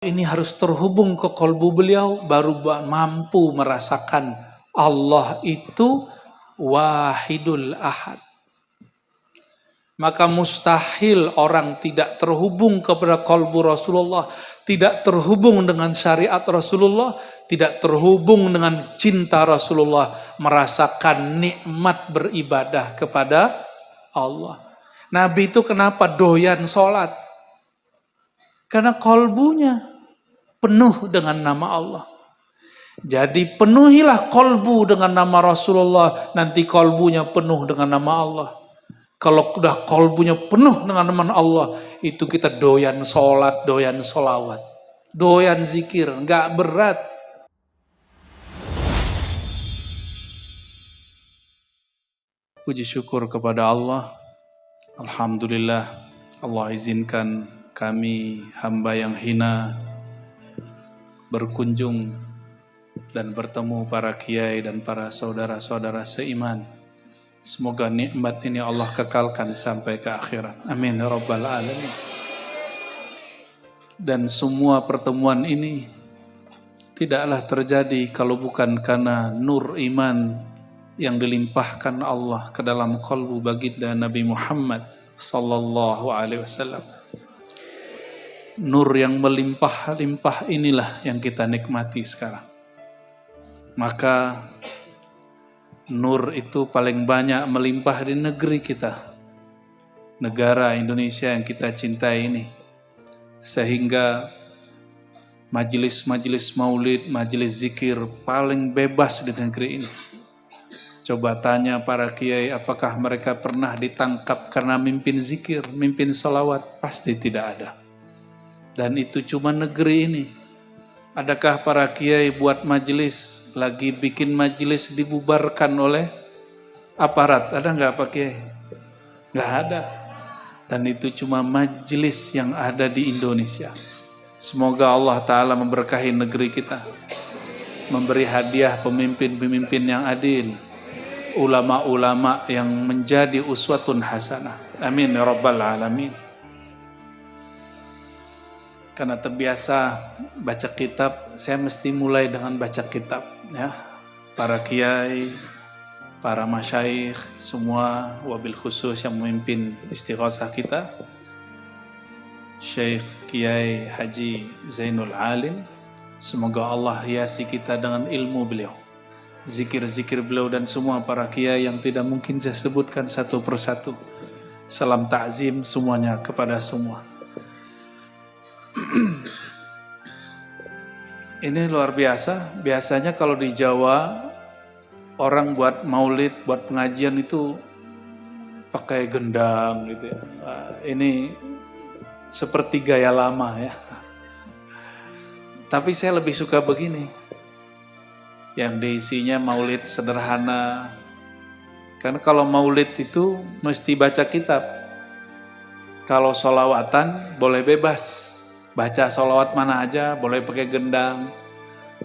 ini harus terhubung ke kalbu beliau, baru mampu merasakan Allah itu wahidul ahad. Maka mustahil orang tidak terhubung kepada kalbu Rasulullah, tidak terhubung dengan syariat Rasulullah, tidak terhubung dengan cinta Rasulullah, merasakan nikmat beribadah kepada Allah. Nabi itu kenapa doyan sholat? Karena kalbunya penuh dengan nama Allah. Jadi penuhilah kalbu dengan nama Rasulullah, nanti kalbunya penuh dengan nama Allah. Kalau udah kalbunya penuh dengan nama Allah, itu kita doyan sholat, doyan sholawat, doyan zikir, nggak berat. Puji syukur kepada Allah. Alhamdulillah, Allah izinkan kami hamba yang hina berkunjung dan bertemu para kiai dan para saudara-saudara seiman. Semoga nikmat ini Allah kekalkan sampai ke akhirat. Amin ya rabbal alamin. Dan semua pertemuan ini tidaklah terjadi kalau bukan karena nur iman yang dilimpahkan Allah ke dalam kalbu baginda Nabi Muhammad sallallahu alaihi wasallam. Nur yang melimpah-limpah inilah yang kita nikmati sekarang. Maka nur itu paling banyak melimpah di negeri kita, negara Indonesia yang kita cintai ini. Sehingga majelis-majelis maulid, majelis zikir paling bebas di negeri ini. Coba tanya para kiai, apakah mereka pernah ditangkap karena mimpin zikir, mimpin salawat? Pasti tidak ada. Dan itu cuma negeri ini. Adakah para kiai buat majelis, lagi bikin majelis dibubarkan oleh aparat? Ada nggak Pak Kiai? Nggak ada. Dan itu cuma majelis yang ada di Indonesia. Semoga Allah Ta'ala memberkahi negeri kita, memberi hadiah pemimpin-pemimpin yang adil, ulama-ulama yang menjadi uswatun hasanah. Amin ya rabbal alamin. Karena terbiasa baca kitab, saya mesti mulai dengan baca kitab, ya. Para kiai, para masyaikh, semua wabil khusus yang memimpin istighosah kita, Syekh Kiai Haji Zainul Alim, semoga Allah hiasi kita dengan ilmu beliau, zikir-zikir beliau, dan semua para kiai yang tidak mungkin saya sebutkan satu persatu. Salam ta'zim semuanya kepada semua. Ini luar biasa. Biasanya kalau di Jawa orang buat maulid, buat pengajian itu pakai gendang gitu ya. Ini seperti gaya lama ya. Tapi saya lebih suka begini, yang diisinya maulid sederhana. Karena kalau maulid itu mesti baca kitab. Kalau sholawatan boleh bebas, baca sholawat mana aja, boleh pakai gendang.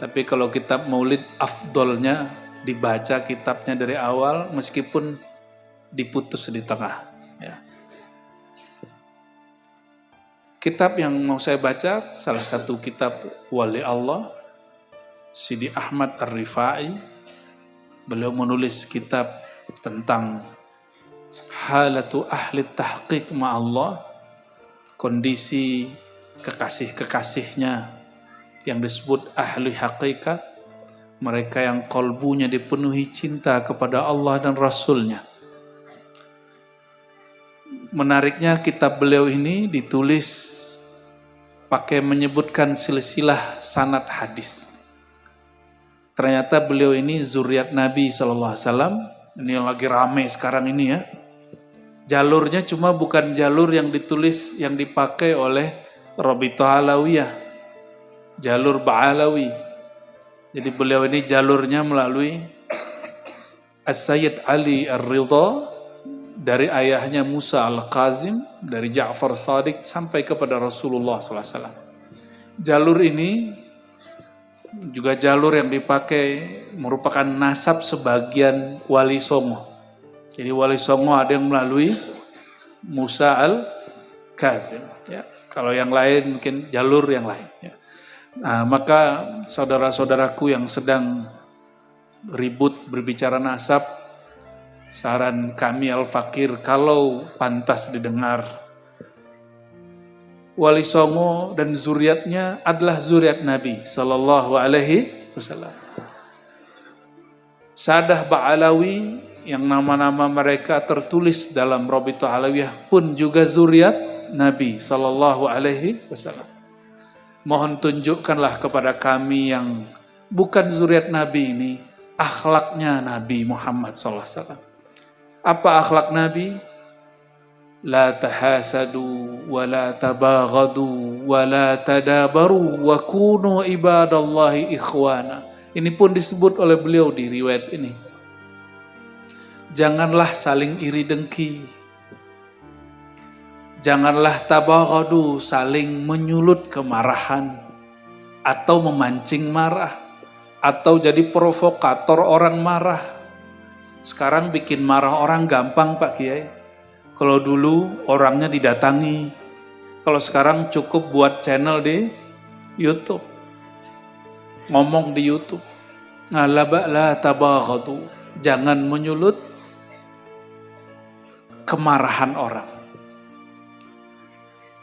Tapi kalau kitab maulid, afdolnya dibaca kitabnya dari awal meskipun diputus di tengah, ya. Kitab yang mau saya baca, salah satu kitab Wali Allah, Sidi Ahmad Ar-Rifai. Beliau menulis kitab tentang halatu ahli tahqiq ma'allah, kondisi kekasih-kekasihnya yang disebut ahli hakikat, mereka yang kalbunya dipenuhi cinta kepada Allah dan Rasulnya. Menariknya kitab beliau ini ditulis pakai menyebutkan silsilah sanad hadis. Ternyata beliau ini zuriat Nabi SAW. Ini yang lagi rame sekarang ini ya. Jalurnya cuma bukan jalur yang ditulis, yang dipakai oleh Rabithah Alawiyah, jalur Ba'alawi. Jadi beliau ini jalurnya melalui As-Sayyid Ali Ar-Ridha, dari ayahnya Musa Al-Qazim, dari Ja'far Shadiq sampai kepada Rasulullah SAW. Jalur ini juga jalur yang dipakai, merupakan nasab sebagian Wali Songo. Jadi Wali Songo ada yang melalui Musa Al-Qazim, ya. Kalau yang lain mungkin jalur yang lain. Ya. Nah, maka saudara-saudaraku yang sedang ribut berbicara nasab, saran kami Al-Fakir, kalau pantas didengar, Wali Songo dan zuriatnya adalah zuriat Nabi Sallallahu Alaihi Wasallam. Sadah Ba'alawi yang nama-nama mereka tertulis dalam Rabithah Alawiyah pun juga zuriat Nabi Sallallahu Alaihi Wasallam. Mohon tunjukkanlah kepada kami yang bukan zuriat Nabi ini, akhlaknya Nabi Muhammad Sallallahu Alaihi Wasallam. Apa akhlak Nabi? La tahasadu, wa la tabaghadu, wa la tadabaru, wa kunu ibadallahi ikhwana. Ini pun disebut oleh beliau di riwayat ini. Janganlah saling iri dengki. Janganlah tabaghadu, saling menyulut kemarahan atau memancing marah atau jadi provokator orang marah. Sekarang bikin marah orang gampang Pak Kiai. Kalau dulu orangnya didatangi. Kalau sekarang cukup buat channel di YouTube. Ngomong di YouTube. Nah, la tabaghadu. Jangan menyulut kemarahan orang.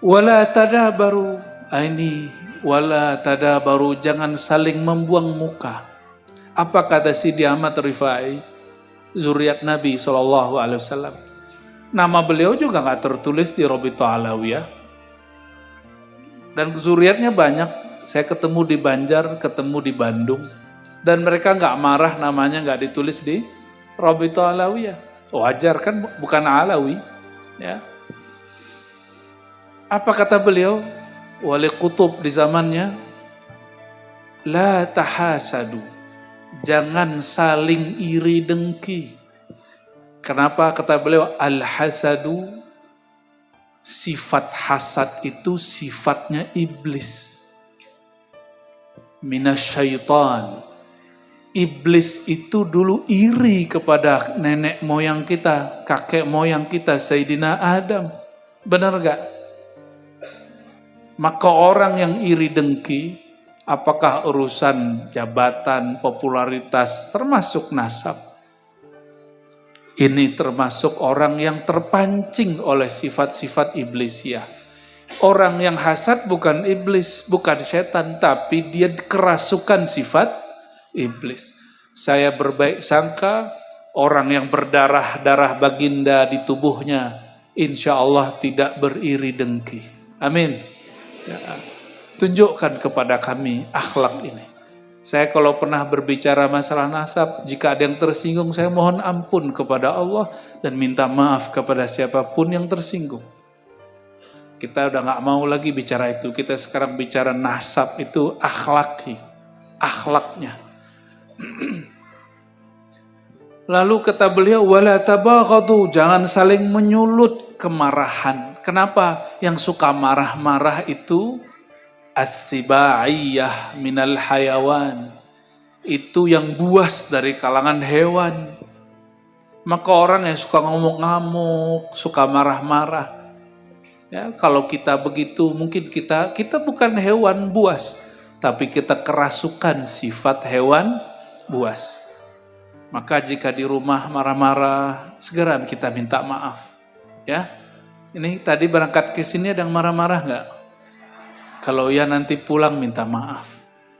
Wala tadabaru, ini wala tadabaru, jangan saling membuang muka. Apa kata Sidi Ahmad Rifai, zuriat Nabi SAW? Nama beliau juga nggak tertulis di Rabithah Alawiyah. Dan zuriatnya banyak. Saya ketemu di Banjar, ketemu di Bandung, dan mereka nggak marah namanya nggak ditulis di Rabithah Alawiyah. Wajar kan, bukan Alawi, ya. Apa kata beliau? Wali Qutub di zamannya, la tahasadu, jangan saling iri dengki. Kenapa kata beliau? Al-hasadu, sifat hasad itu sifatnya iblis. Minasyaitan. Iblis itu dulu iri kepada nenek moyang kita, kakek moyang kita, Sayyidina Adam. Benar gak? Maka orang yang iri dengki, apakah urusan jabatan, popularitas, termasuk nasab. Ini termasuk orang yang terpancing oleh sifat-sifat iblisiah. Orang yang hasad bukan iblis, bukan setan, tapi dia kerasukan sifat iblis. Saya berbaik sangka orang yang berdarah-darah baginda di tubuhnya, insya Allah tidak beriri dengki. Amin. Ya, tunjukkan kepada kami akhlak ini. Saya kalau pernah berbicara masalah nasab, jika ada yang tersinggung, saya mohon ampun kepada Allah dan minta maaf kepada siapapun yang tersinggung. Kita udah gak mau lagi bicara itu. Kita sekarang bicara nasab itu akhlaknya. Lalu kata beliau, wala tabaghadu, jangan saling menyulut kemarahan. Kenapa? Yang suka marah-marah itu as-sibaiyah minal hayawan. Itu yang buas dari kalangan hewan. Maka orang yang suka ngamuk-ngamuk, suka marah-marah, ya, kalau kita begitu, mungkin kita bukan hewan buas, tapi kita kerasukan sifat hewan buas. Maka jika di rumah marah-marah, segera kita minta maaf. Ya. Ini tadi berangkat ke sini ada yang marah-marah enggak? Kalau ya nanti pulang minta maaf.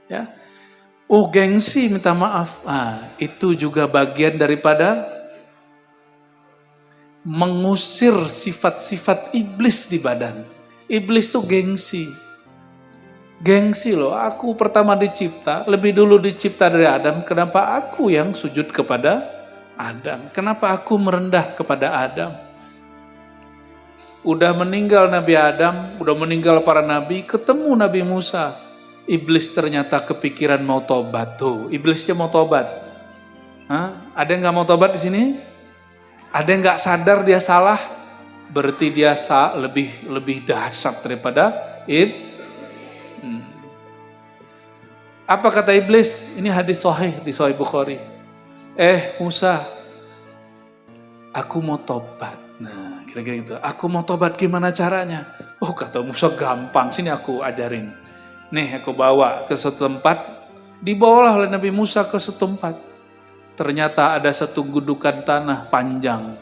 Ya. Gengsi minta maaf. Nah, itu juga bagian daripada mengusir sifat-sifat iblis di badan. Iblis tuh gengsi. Gengsi loh, aku pertama dicipta, lebih dulu dicipta dari Adam, kenapa aku yang sujud kepada Adam? Kenapa aku merendah kepada Adam? Udah meninggal Nabi Adam, udah meninggal para nabi, ketemu Nabi Musa. Iblis ternyata kepikiran mau tobat. Tuh, iblisnya mau tobat. Hah? Ada yang gak mau tobat di sini? Ada yang gak sadar dia salah? Berarti dia lebih dahsyat daripada Apa kata iblis? Ini hadis sahih di Sahih Bukhari. Musa, aku mau tobat. Nah, kira-kira gitu. Aku mau tobat, gimana caranya? Oh, kata Musa, gampang, sini aku ajarin. Nih aku bawa ke satu tempat, dibawalah oleh Nabi Musa ke satu tempat. Ternyata ada satu gundukan tanah panjang.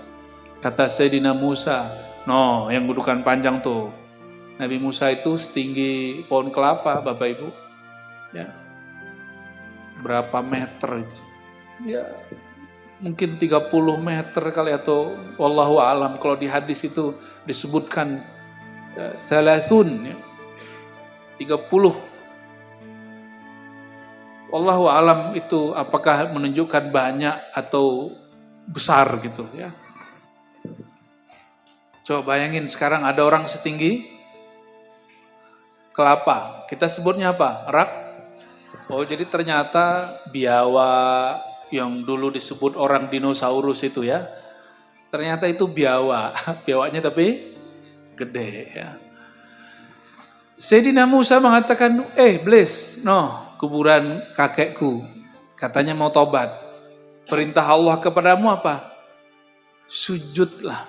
Kata Sayyidina Musa, no, yang gundukan panjang tuh. Nabi Musa itu setinggi pohon kelapa, Bapak Ibu. Ya, berapa meter? Ya, mungkin 30 meter kali, atau wallahu alam. Kalau di hadis itu disebutkan salasun, ya, 30. Wallahu alam itu apakah menunjukkan banyak atau besar gitu ya. Coba bayangin sekarang ada orang setinggi kelapa. Kita sebutnya apa? Rak. Oh, jadi ternyata biawa yang dulu disebut orang dinosaurus itu ya. Ternyata itu biawa. Biawanya tapi gede ya. Sayyidina Musa mengatakan, Iblis, no, kuburan kakekku. Katanya mau tobat. Perintah Allah kepadamu apa? Sujudlah.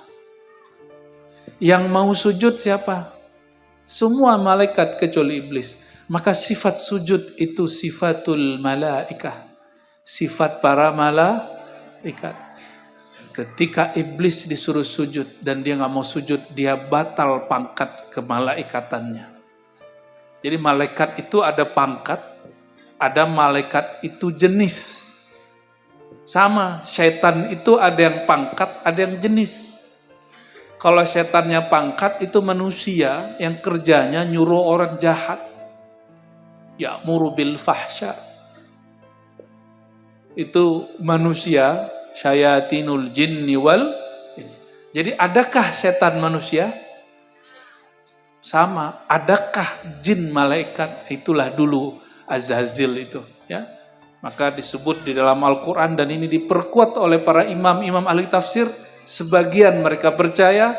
Yang mau sujud siapa? Semua malaikat kecuali iblis. Maka sifat sujud itu sifatul malaikah. Sifat para malaikat. Ketika iblis disuruh sujud dan dia gak mau sujud, dia batal pangkat kemalaikatannya. Jadi malaikat itu ada pangkat, ada malaikat itu jenis. Sama, syaitan itu ada yang pangkat, ada yang jenis. Kalau syaitannya pangkat itu manusia yang kerjanya nyuruh orang jahat. Ya'muru bil fahsya. Itu manusia, syayatinul jinni wal. Jadi adakah setan manusia? Sama, adakah jin malaikat? Itulah dulu Azazil itu, ya. Maka disebut di dalam Al-Qur'an dan ini diperkuat oleh para imam ahli tafsir. Sebagian mereka percaya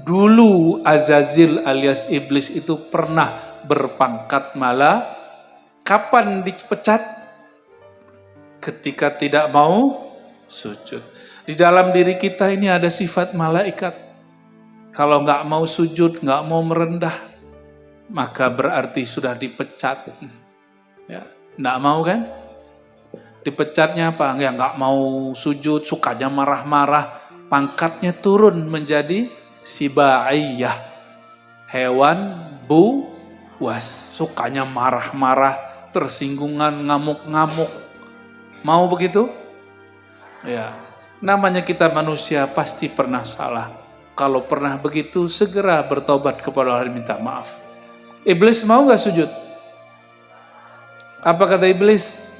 dulu Azazil alias iblis itu pernah berpangkat malaikat. Kapan dipecat? Ketika tidak mau sujud. Di dalam diri kita ini ada sifat malaikat. Kalau nggak mau sujud, nggak mau merendah, maka berarti sudah dipecat. Ya, nggak mau kan? Dipecatnya apa? Ya nggak mau sujud, sukanya marah-marah, pangkatnya turun menjadi sibaiyah, hewan buas, sukanya marah-marah, tersinggungan, ngamuk-ngamuk. Mau begitu? Ya, namanya kita manusia pasti pernah salah. Kalau pernah begitu, segera bertobat kepada Allah dan minta maaf. Iblis mau gak sujud? Apa kata iblis?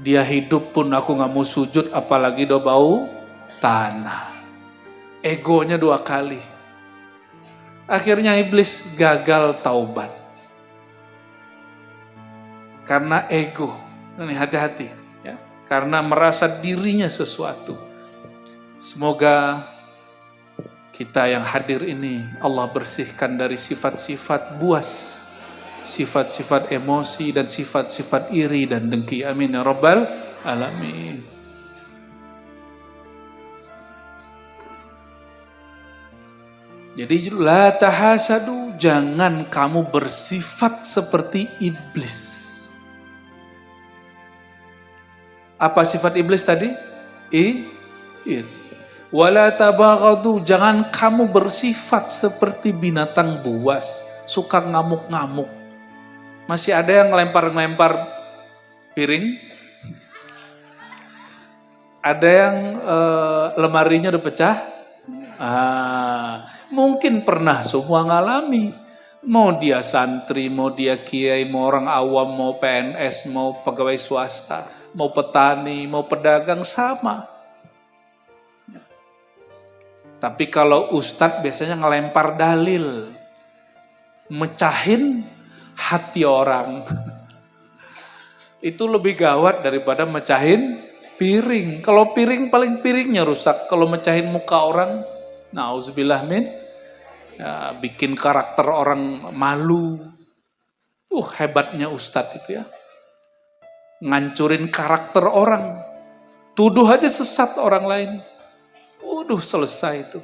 Dia hidup pun aku gak mau sujud, apalagi do bau tanah. Egonya 2 kali. Akhirnya iblis gagal taubat. Karena ego. Ini hati-hati. Ya. Karena merasa dirinya sesuatu. Semoga kita yang hadir ini Allah bersihkan dari sifat-sifat buas, sifat-sifat emosi dan sifat-sifat iri dan dengki. Amin ya rabbal alamin. Jadi la tahasadu, jangan kamu bersifat seperti iblis. Apa sifat iblis tadi? Wala tabaghadu, jangan kamu bersifat seperti binatang buas, suka ngamuk-ngamuk. Masih ada yang ngelempar-ngelempar piring? Ada yang lemarinya udah pecah? Mungkin pernah semua ngalami. Mau dia santri, mau dia kiai, mau orang awam, mau PNS, mau pegawai swasta, mau petani, mau pedagang, sama. Tapi kalau ustadz biasanya ngelempar dalil, mecahin hati orang. Itu lebih gawat daripada mecahin piring. Kalau piring paling piringnya rusak. Kalau mecahin muka orang, na'udzubillah min, ya, bikin karakter orang malu. Hebatnya ustadz itu ya. Ngancurin karakter orang. Tuduh aja sesat orang lain. Selesai itu.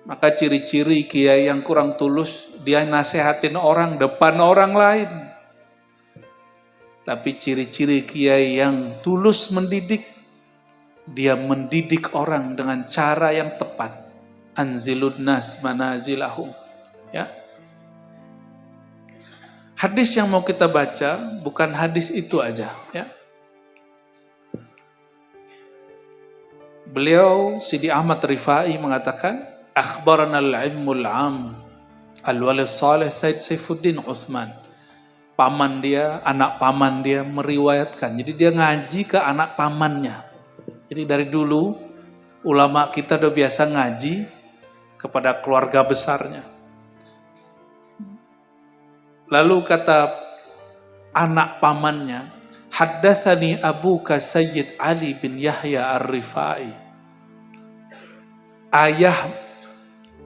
Maka ciri-ciri kiai yang kurang tulus, dia nasehatin orang depan orang lain. Tapi ciri-ciri kiai yang tulus mendidik, dia mendidik orang dengan cara yang tepat. Anzilun nas manazilahum. Ya. Hadis yang mau kita baca bukan hadis itu aja, ya. Beliau Sidi Ahmad Rifai mengatakan, akhbarana al-ilmul am al-wali salih Said Saifuddin Utsman. Paman dia, anak paman dia meriwayatkan. Jadi dia ngaji ke anak pamannya. Jadi dari dulu ulama kita udah biasa ngaji kepada keluarga besarnya. Lalu kata anak pamannya, haddatsani abuka Sayyid Ali bin Yahya Ar-Rifai.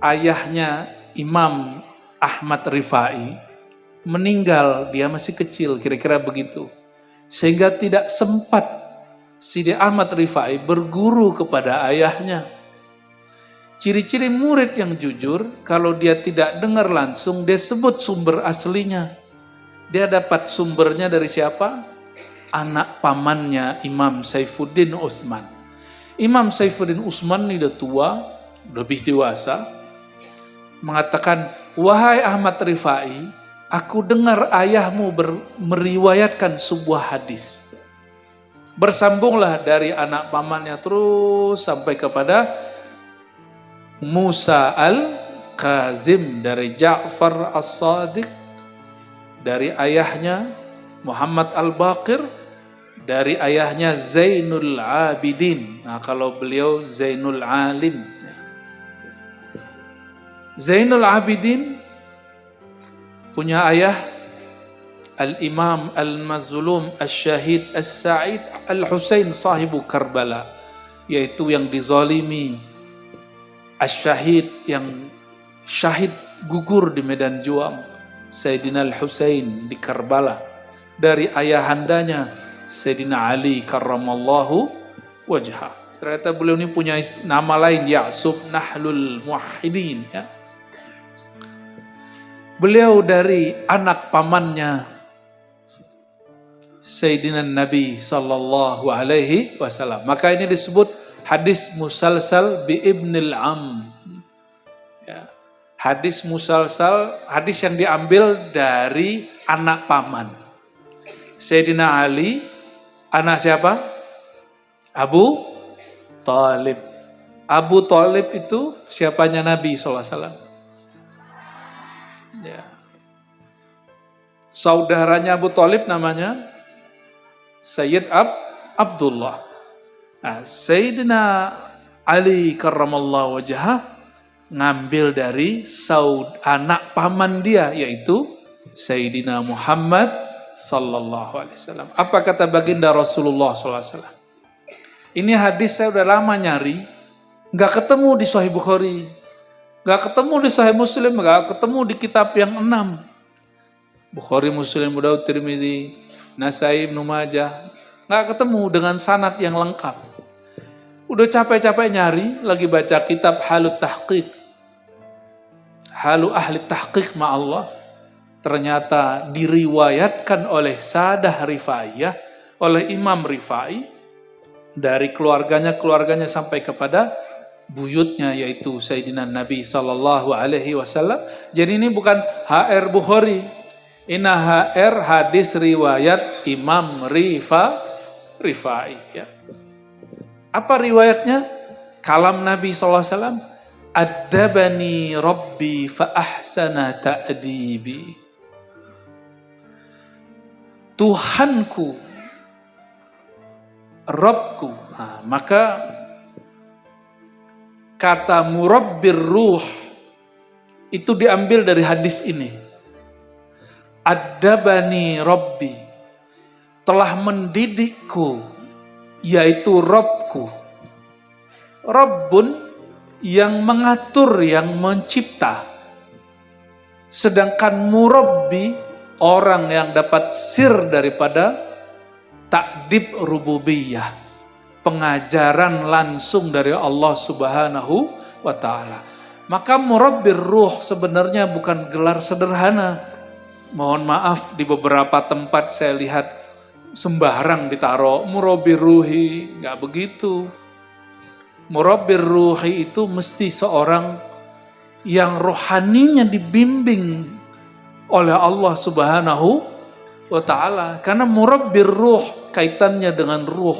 Ayahnya Imam Ahmad Rifai meninggal, dia masih kecil, kira-kira begitu. Sehingga tidak sempat Sidi Ahmad Rifai berguru kepada ayahnya. Ciri-ciri murid yang jujur, kalau dia tidak dengar langsung, dia sebut sumber aslinya. Dia dapat sumbernya dari siapa? Anak pamannya Imam Saifuddin Utsman. Imam Saifuddin Utsman ini udah tua, lebih dewasa, mengatakan, wahai Ahmad Rifai, aku dengar ayahmu meriwayatkan sebuah hadis. Bersambunglah dari anak pamannya terus sampai kepada Musa al-Kazim dari Ja'far as-Sadiq, dari ayahnya Muhammad al-Baqir, dari ayahnya Zainul Abidin. Nah, kalau beliau Zainul Alim. Zainul Abidin punya ayah Al-Imam Al-Mazlum Al-Syahid Al-Sa'id Al-Husain sahibu Karbala, yaitu yang dizalimi, Al-Syahid yang syahid gugur di medan juang, Sayyidina Al-Husain di Karbala, dari ayahandanya Sayyidina Ali karramallahu wajhah. Ternyata beliau ini punya nama lain, Ya'sub Nahlul Muwahhidin, ya. Beliau dari anak pamannya Sayyidina Nabi sallallahu alaihi wasallam. Maka ini disebut hadis musalsal bi ibnil am. Ya. Hadis musalsal, hadis yang diambil dari anak paman. Sayyidina Ali, anak siapa? Abu Thalib. Abu Thalib itu siapanya Nabi SAW. Ya. Saudaranya Abu Thalib namanya Sayyid Abdullah. Nah, Sayyidina Ali karramallahu wajhah ngambil dari anak paman dia, yaitu Sayyidina Muhammad sallallahu alaihi wasallam. Apa kata baginda Rasulullah sallallahu alaihi wasallam? Ini hadis saya udah lama nyari, nggak ketemu di Sahih Bukhari, nggak ketemu di Sahih Muslim, nggak ketemu di kitab yang 6. Bukhari, Muslim, Abu Daud, Tirmidzi, Nasai, Ibnu Majah, nggak ketemu dengan sanad yang lengkap. Udah capek-capek nyari, lagi baca kitab Halut Tahqiq, Halu Ahli Tahqiq ma'allah. Ternyata diriwayatkan oleh Sadah Rifaiyah, oleh Imam Rifai, dari keluarganya sampai kepada buyutnya, yaitu Sayyidina Nabi sallallahu alaihi wasallam. Jadi ini bukan HR Bukhari, ini HR hadis riwayat Imam Rifai, ya. Apa riwayatnya? Kalam Nabi sallallahu alaihi wasallam, "Addabani Rabbi fa ahsana ta'dibi." Tuhanku, Rabbku. Nah, maka kata murabbir ruh itu diambil dari hadis ini. Addabani Rabbi, telah mendidikku, yaitu Rabbku. Rabbun yang mengatur, yang mencipta. Sedangkan murabbi, orang yang dapat sir daripada takdib rububiyah, pengajaran langsung dari Allah Subhanahu wa ta'ala. Maka murabbir ruh sebenarnya bukan gelar sederhana. Mohon maaf, di beberapa tempat saya lihat sembarang ditaruh murabbir ruhi, nggak begitu. Murabbir ruhi itu mesti seorang yang rohaninya dibimbing oleh Allah Subhanahu wa ta'ala. Karena murabbir ruh kaitannya dengan ruh.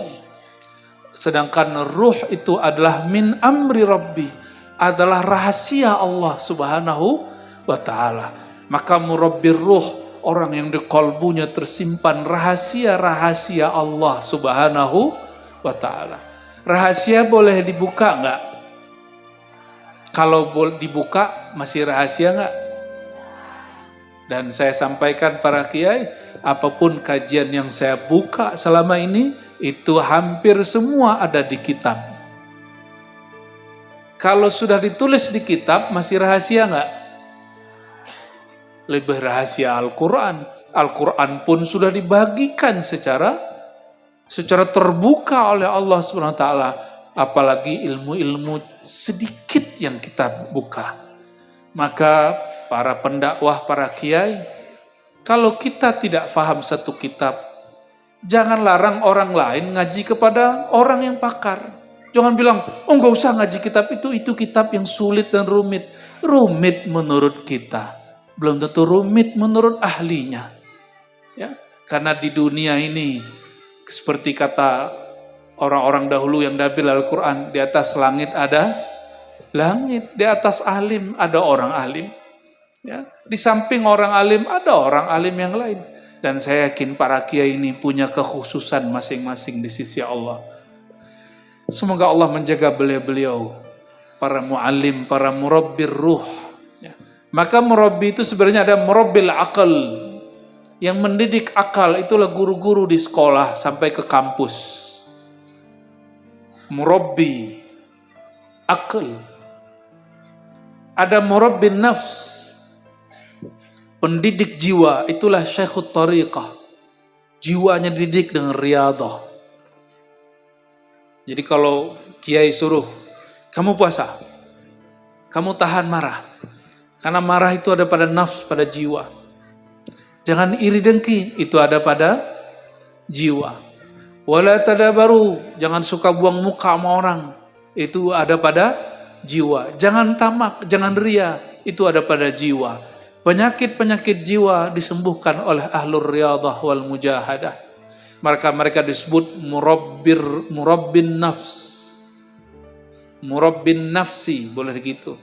Sedangkan ruh itu adalah min amri rabbi, adalah rahasia Allah Subhanahu wa ta'ala. Maka murabbir ruh, orang yang di kalbunya tersimpan rahasia-rahasia Allah Subhanahu wa ta'ala. Rahasia boleh dibuka enggak? Kalau dibuka masih rahasia enggak? Dan saya sampaikan para kiai, apapun kajian yang saya buka selama ini, itu hampir semua ada di kitab. Kalau sudah ditulis di kitab, masih rahasia enggak? Lebih rahasia Al-Quran. Al-Quran pun sudah dibagikan secara terbuka oleh Allah SWT. Apalagi ilmu-ilmu sedikit yang kita buka. Maka para pendakwah, para kiai, kalau kita tidak faham satu kitab, jangan larang orang lain ngaji kepada orang yang pakar. Jangan bilang, oh nggak usah ngaji kitab itu kitab yang sulit dan rumit. Rumit menurut kita, belum tentu rumit menurut ahlinya. Ya, karena di dunia ini, seperti kata orang-orang dahulu yang dabil Al-Quran, di atas langit ada langit, di atas alim ada orang alim. Ya, di samping orang alim ada orang alim yang lain. Dan saya yakin para kiai ini punya kekhususan masing-masing di sisi Allah. Semoga Allah menjaga beliau-beliau, para muallim, para murabbir ruh. Ya. Maka murabbi itu sebenarnya ada murabbil akal, yang mendidik akal, itulah guru-guru di sekolah sampai ke kampus. Murabbi akal. Ada murabbin nafs, pendidik jiwa, itulah syekhut tariqah. Jiwanya dididik dengan riyadah. Jadi kalau kiai suruh, kamu puasa, kamu tahan marah. Karena marah itu ada pada nafs, pada jiwa. Jangan iri dengki, itu ada pada jiwa. Wala tadabaru, jangan suka buang muka sama orang, itu ada pada jiwa. Jangan tamak, jangan ria, itu ada pada jiwa. Penyakit-penyakit jiwa disembuhkan oleh ahlur riyadah wal mujahadah. Maka mereka disebut murabbin nafs. Murabbin nafsi, boleh begitu.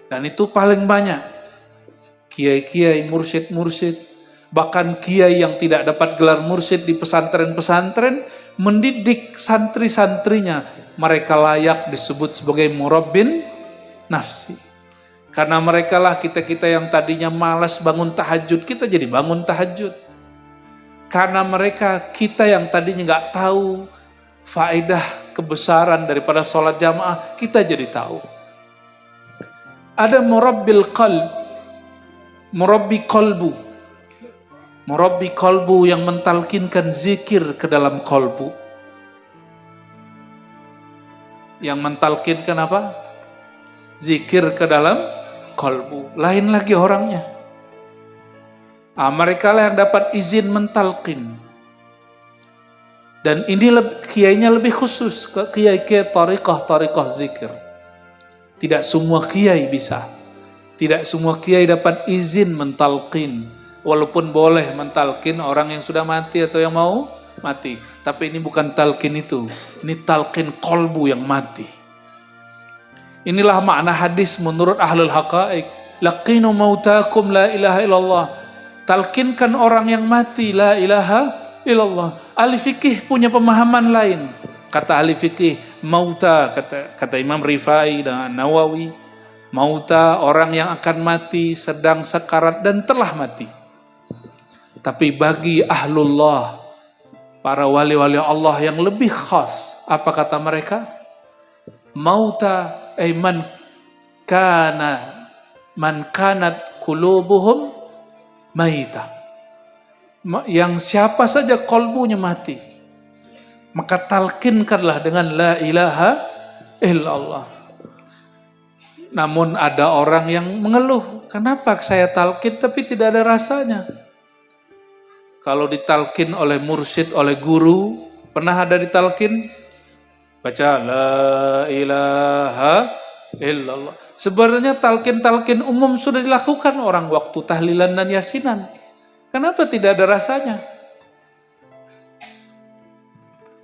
Dan itu paling banyak. Kiai-kiai, mursyid-mursyid, bahkan kiai yang tidak dapat gelar mursyid di pesantren-pesantren, mendidik santri-santrinya, mereka layak disebut sebagai murabbin nafsi. Karena mereka lah kita-kita yang tadinya malas bangun tahajud, kita jadi bangun tahajud. Karena mereka, kita yang tadinya nggak tahu faedah kebesaran daripada sholat jamaah, kita jadi tahu. Ada murabbil qalb, murabbi qalbu. Murabbi qalbu yang mentalkinkan zikir ke dalam qalbu. Yang mentalkinkan apa? Zikir ke dalam qalbu. Lain lagi orangnya. Mereka lah yang dapat izin mentalkin. Dan ini kiainya lebih khusus ke kiai-kiai tariqah zikir. Tidak semua kiai bisa. Tidak semua kiai dapat izin mentalkin. Walaupun boleh mentalkin orang yang sudah mati atau yang mau mati. Tapi ini bukan talqin itu. Ini talqin qalbu yang mati. Inilah makna hadis menurut ahlul haqa'iq. Laqinu mautakum la ilaha illallah. Talqinkan orang yang mati la ilaha illallah. Ahli fikih punya pemahaman lain. Kata ahli fikih, mauta, kata Imam Rifai dan Nawawi, mauta orang yang akan mati, sedang sekarat dan telah mati. Tapi bagi ahlullah, para wali-wali Allah yang lebih khas, apa kata mereka? Mauta man kanat qulubuhum maita. Yang siapa saja kolbunya mati, maka talkinkanlah dengan la ilaha illallah. Namun ada orang yang mengeluh, kenapa saya talqin tapi tidak ada rasanya? Kalau ditalkin oleh mursyid, oleh guru, pernah ada ditalkin? Baca la ilaha illallah. Sebenarnya talqin-talqin umum sudah dilakukan orang waktu tahlilan dan yasinan. Kenapa tidak ada rasanya?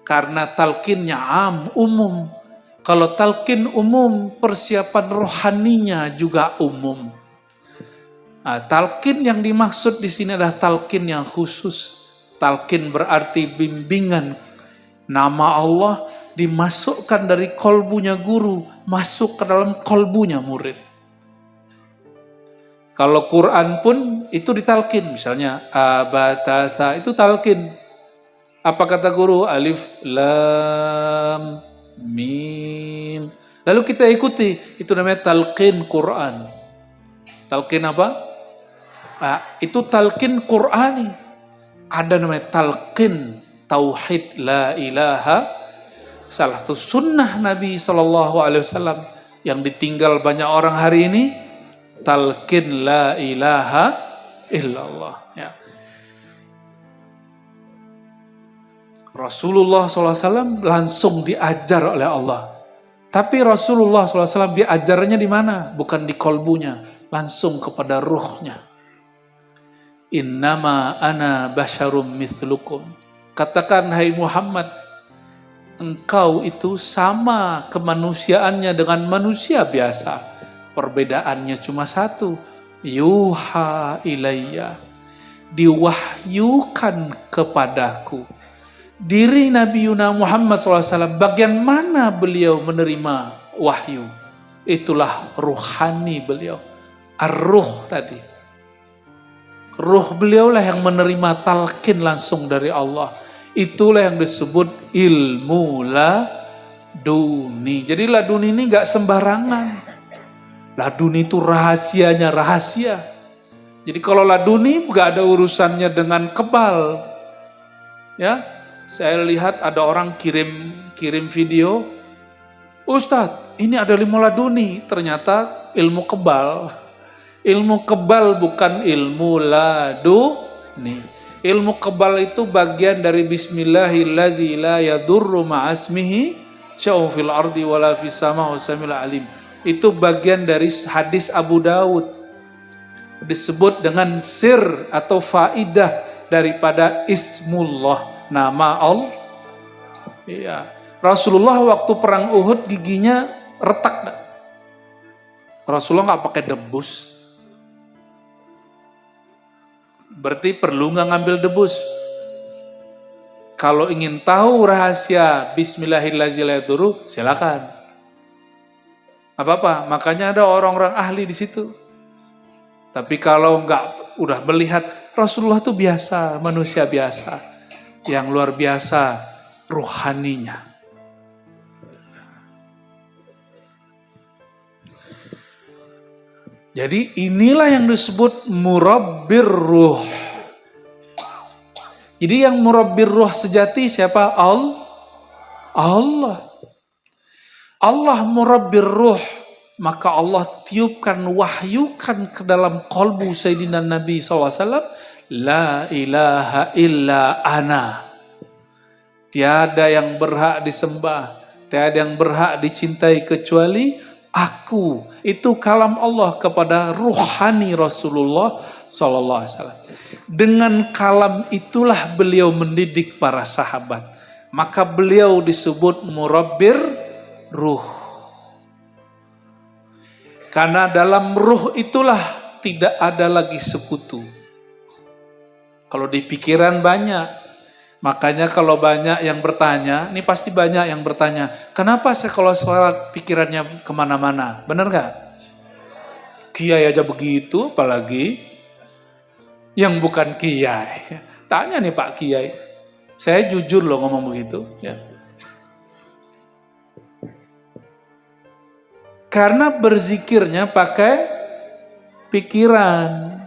Karena talqinnya umum. Kalau talqin umum, persiapan rohaninya juga umum. Nah, talqin yang dimaksud di sini adalah talqin yang khusus. Talqin berarti bimbingan. Nama Allah dimasukkan dari kolbunya guru, masuk ke dalam kolbunya murid. Kalau Quran pun itu ditalqin, misalnya abatasa itu talqin. Apa kata guru? Alif, lam, mim. Lalu kita ikuti, itu namanya talqin Quran. Talqin apa? Itu talqin Qurani. Ada namanya talqin tauhid la ilaha. Salah satu sunnah Nabi SAW yang ditinggal banyak orang hari ini, talqin la ilaha illallah. Ya. Rasulullah SAW langsung diajar oleh Allah. Tapi Rasulullah SAW diajarnya di mana? Bukan di kolbunya, langsung kepada ruhnya. Innama ana basyarum mislukum. Katakan, hai Muhammad, engkau itu sama kemanusiaannya dengan manusia biasa. Perbedaannya cuma satu. Yuha ilayya. Diwahyukan kepadaku. Diri Nabi Yuna Muhammad SAW, bagian mana beliau menerima wahyu? Itulah ruhani beliau. Ar-ruh tadi. Ruh beliau lah yang menerima talqin langsung dari Allah. Itulah yang disebut ilmu laduni. Jadi laduni ini gak sembarangan. Laduni itu rahasianya rahasia. Jadi kalau laduni gak ada urusannya dengan kebal. Ya, saya lihat ada orang kirim video, Ustadz, ini ada ilmu laduni, ternyata ilmu kebal. Ilmu kebal bukan ilmu laduni. Ilmu kebal itu bagian dari Bismillahillazi la yadurru ma'asmihi sya'un fil ardi wala fis sama wasamil alim. Itu bagian dari hadis Abu Dawud. Disebut dengan sir atau faidah daripada Ismullah, nama Allah. Iya. Rasulullah waktu perang Uhud giginya retak. Rasulullah nggak pakai debus. Berarti perlu nggak ngambil debus. Kalau ingin tahu rahasia Bismillahirrahmanirrahim, silakan. Apa-apa, makanya ada orang-orang ahli di situ. Tapi kalau nggak udah melihat Rasulullah itu biasa, manusia biasa, yang luar biasa ruhaninya. Jadi inilah yang disebut murabbir ruh. Jadi yang murabbir ruh sejati siapa? Allah. Allah murabbir ruh. Maka Allah tiupkan, wahyukan ke dalam qalbu Sayyidina Nabi SAW. La ilaha illa ana. Tiada yang berhak disembah, tiada yang berhak dicintai kecuali aku. Itu kalam Allah kepada ruhani Rasulullah SAW. Dengan kalam itulah beliau mendidik para sahabat. Maka beliau disebut murabbir ruh. Karena dalam ruh itulah tidak ada lagi sekutu. Kalau di pikiran banyak. Makanya kalau banyak yang bertanya, ini pasti banyak yang bertanya, kenapa saya kalau sholat pikirannya kemana-mana? Benar gak? Kiai aja begitu, apalagi yang bukan kiai. Tanya nih Pak Kiai, saya jujur loh ngomong begitu. Ya. Karena berzikirnya pakai pikiran.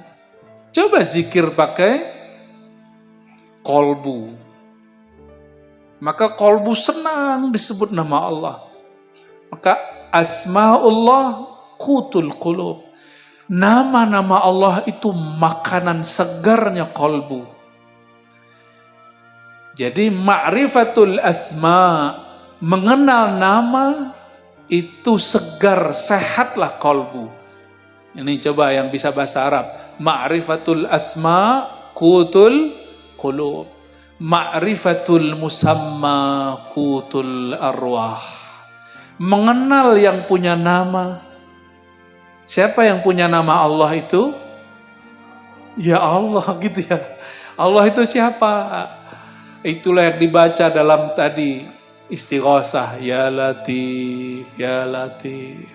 Coba zikir pakai kolbu. Maka kolbu senang disebut nama Allah. Maka asma'ullah qutul qulub. Nama-nama Allah itu makanan segarnya kolbu. Jadi ma'rifatul asma, mengenal nama itu segar, sehatlah kolbu. Ini coba yang bisa bahasa Arab. Ma'rifatul asma qutul qulub. Ma'rifatul musamma qutul arwah. Mengenal yang punya nama. Siapa yang punya nama Allah itu? Ya Allah gitu ya. Allah itu siapa? Itulah yang dibaca dalam tadi istighosah. Ya Latif, Ya Latif.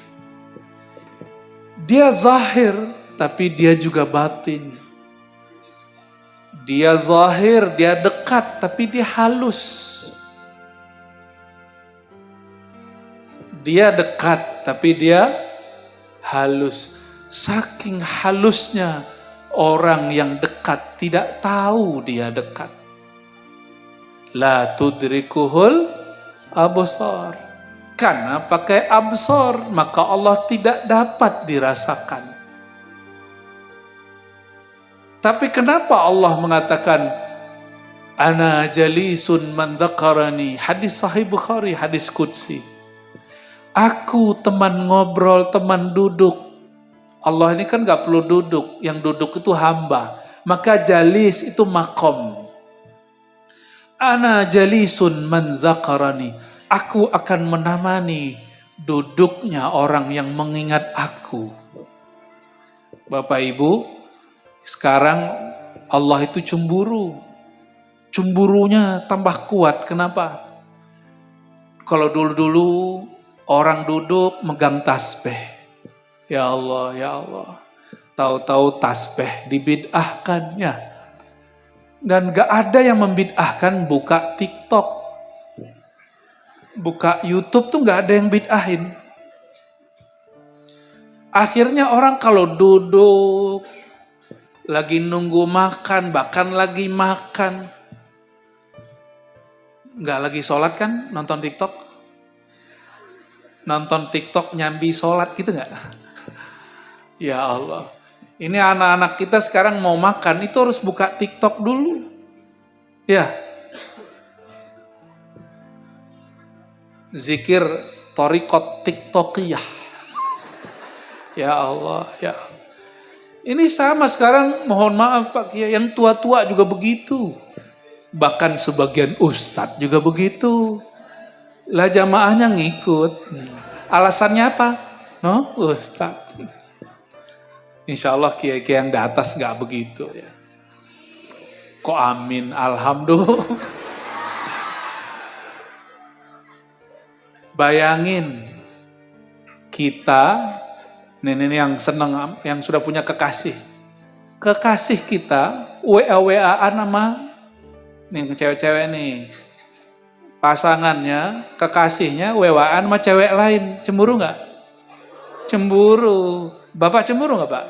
Dia zahir, tapi dia juga batin. Dia zahir, dia dekat, tapi dia halus. Dia dekat, tapi dia halus. Saking halusnya orang yang dekat tidak tahu dia dekat. La tudrikuhul absar. Karena pakai absar, maka Allah tidak dapat dirasakan. Tapi kenapa Allah mengatakan ana jalisun man dzakarani? Hadis sahih Bukhari, hadis qudsi. Aku teman ngobrol, teman duduk. Allah ini kan gak perlu duduk, yang duduk itu hamba. Maka jalis itu makom. Ana jalisun man dzakarani. Aku akan menemani duduknya orang yang mengingat aku. Bapak Ibu, sekarang Allah itu cemburu. Cemburunya tambah kuat. Kenapa? Kalau dulu-dulu orang duduk megang tasbih. Ya Allah, ya Allah. Tahu-tahu tasbih dibid'ahkannya. Dan gak ada yang membid'ahkan buka TikTok. Buka YouTube tuh gak ada yang bid'ahin. Akhirnya orang kalau duduk, lagi nunggu makan, bahkan lagi makan, gak lagi sholat kan, nonton TikTok. Nonton TikTok nyambi sholat gitu gak? Ya Allah. Ini anak-anak kita sekarang mau makan, itu harus buka TikTok dulu. Ya. Zikir thariqat tiktokiyah. Ya Allah, ya. Ini sama sekarang, mohon maaf Pak Kiai, yang tua-tua juga begitu. Bahkan sebagian ustadz juga begitu. Lah jamaahnya ngikut. Alasannya apa? No, ustadz. Insya Allah kiai-kiai yang di atas gak begitu ya. Kok amin, alhamdulillah. Bayangin kita, ini yang senang, yang sudah punya kekasih. Kekasih kita WA-WA-an sama nih cewek-cewek nih. Pasangannya, kekasihnya WA-an sama cewek lain. Cemburu nggak? Cemburu. Bapak cemburu nggak Pak?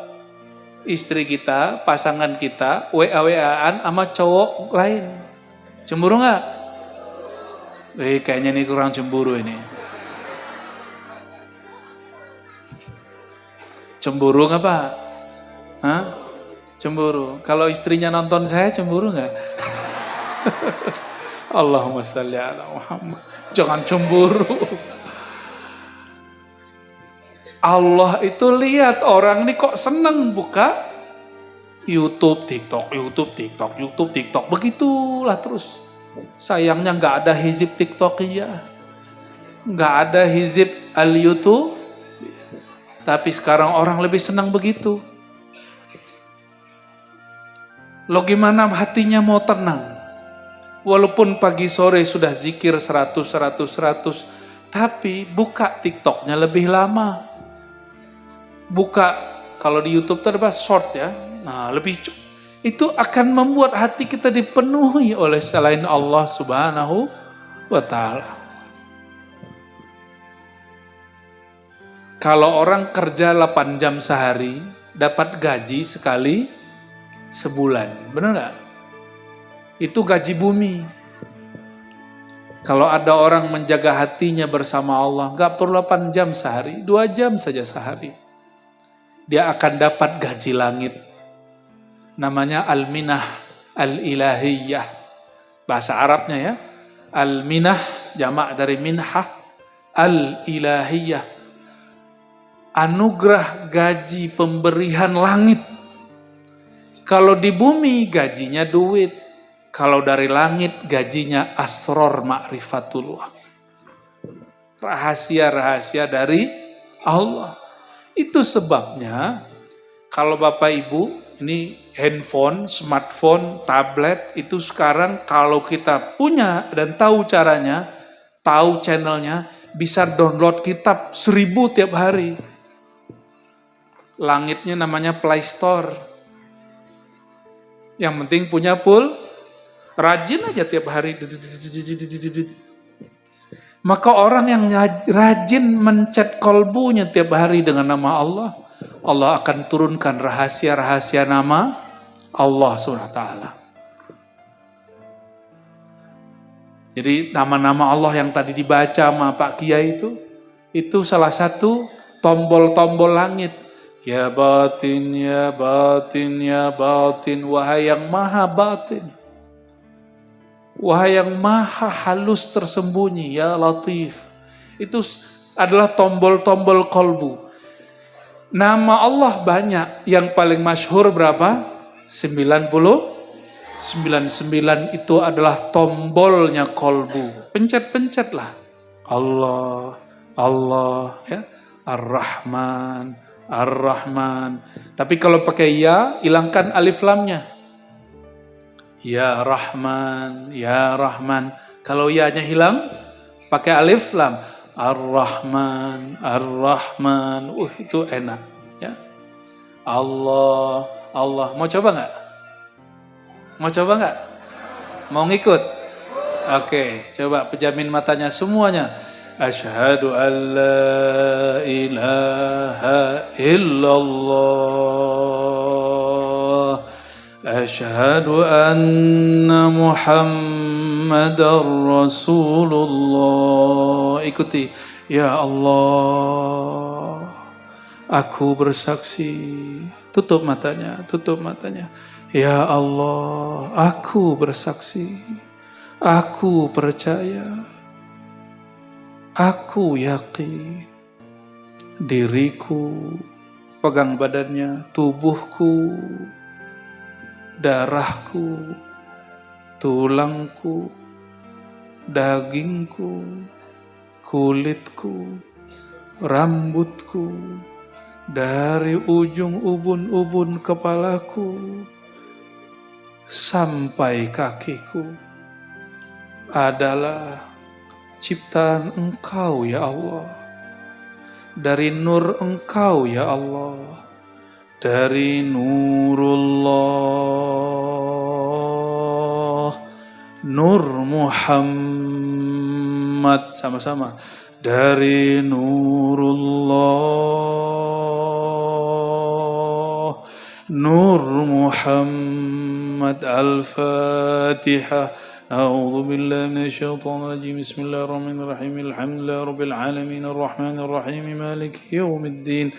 Istri kita, pasangan kita WA-WA-an sama cowok lain. Cemburu nggak? Kayaknya ini kurang cemburu ini. Cemburu nggak Pak? Hah? Cemburu. Kalau istrinya nonton saya cemburu nggak? Allahumma shalli ala Muhammad. Jangan cemburu. Allah itu lihat orang ini kok seneng buka YouTube, TikTok, YouTube, TikTok, YouTube, TikTok. Begitulah terus. Sayangnya nggak ada hizib TikTokiyah, nggak ada hizib al-YouTube. Tapi sekarang orang lebih senang begitu. Lo gimana hatinya mau tenang? Walaupun pagi sore sudah zikir 100, tapi buka TikToknya lebih lama. Buka, kalau di YouTube itu ada short ya. Nah, itu akan membuat hati kita dipenuhi oleh selain Allah Subhanahu wa Ta'ala. Kalau orang kerja 8 jam sehari, dapat gaji sekali sebulan. Benar nggak? Itu gaji bumi. Kalau ada orang menjaga hatinya bersama Allah, nggak perlu 8 jam sehari, 2 jam saja sehari. dia akan dapat gaji langit. Namanya al-minah al-ilahiyah. Bahasa Arabnya ya. Al-minah, jamak dari minhah, al-ilahiyah. Anugerah gaji pemberian langit. Kalau di bumi gajinya duit. Kalau dari langit gajinya asror ma'rifatullah. Rahasia-rahasia dari Allah. Itu sebabnya kalau Bapak Ibu, ini handphone, smartphone, tablet, itu sekarang kalau kita punya dan tahu caranya, tahu channelnya, bisa download kitab 1000 tiap hari. Langitnya namanya Play Store. Yang penting punya rajin aja tiap hari. Maka orang yang rajin mencet kolbunya tiap hari dengan nama Allah, Allah akan turunkan rahasia-rahasia nama Allah SWT. Jadi nama-nama Allah yang tadi dibaca sama Pak Kiai itu salah satu tombol-tombol langit. Ya batin, ya batin, ya batin, wahai yang maha batin. Wahai yang maha halus tersembunyi, ya latif. Itu adalah tombol-tombol kolbu. Nama Allah banyak, yang paling masyhur berapa? 99 itu adalah tombolnya kolbu. Pencet-pencetlah. Allah, Allah, ya. Ar-Rahman, Ar-Rahman. Tapi kalau pakai ya, hilangkan alif lamnya. Ya Rahman, Ya Rahman. Kalau ya-nya hilang, pakai alif lam. Ar-Rahman, Ar-Rahman. Itu enak. Ya. Allah, Allah. Mau coba nggak? Mau coba nggak? Mau ngikut? Oke, coba pejamin matanya semuanya. Asyhadu an la ilaha illallah. Asyhadu anna Muhammadar Rasulullah. Ikuti. Ya Allah, aku bersaksi. Tutup matanya, tutup matanya. Ya Allah, aku bersaksi. Aku percaya. Aku yakin diriku, pegang badannya, tubuhku, darahku, tulangku, dagingku, kulitku, rambutku, dari ujung ubun-ubun kepalaku sampai kakiku adalah ciptaan Engkau ya Allah, dari nur Engkau ya Allah, dari nurullah, nur Muhammad, sama-sama, dari nurullah, nur Muhammad. Al-Fatihah. أعوذ بالله من الشيطان الرجيم بسم الله الرحمن الرحيم الحمد لله رب العالمين الرحمن الرحيم مالك يوم الدين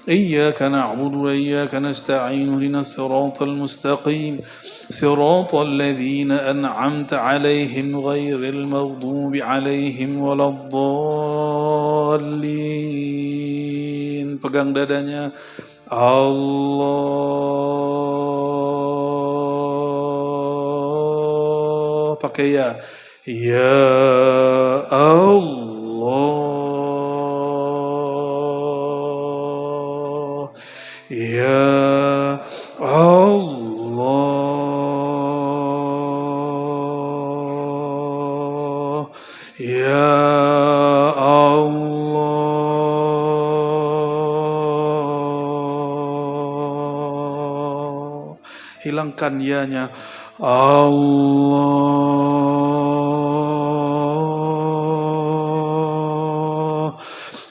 إياك نعبد وإياك نستعين اهدنا الصراط المستقيم صراط الذين أنعمت عليهم غير المغضوب عليهم ولا الضالين. Pegang dadanya. Allah, pakai ya. Ya Allah, ya Allah, ya Allah. Hilangkan ya-nya. Allah,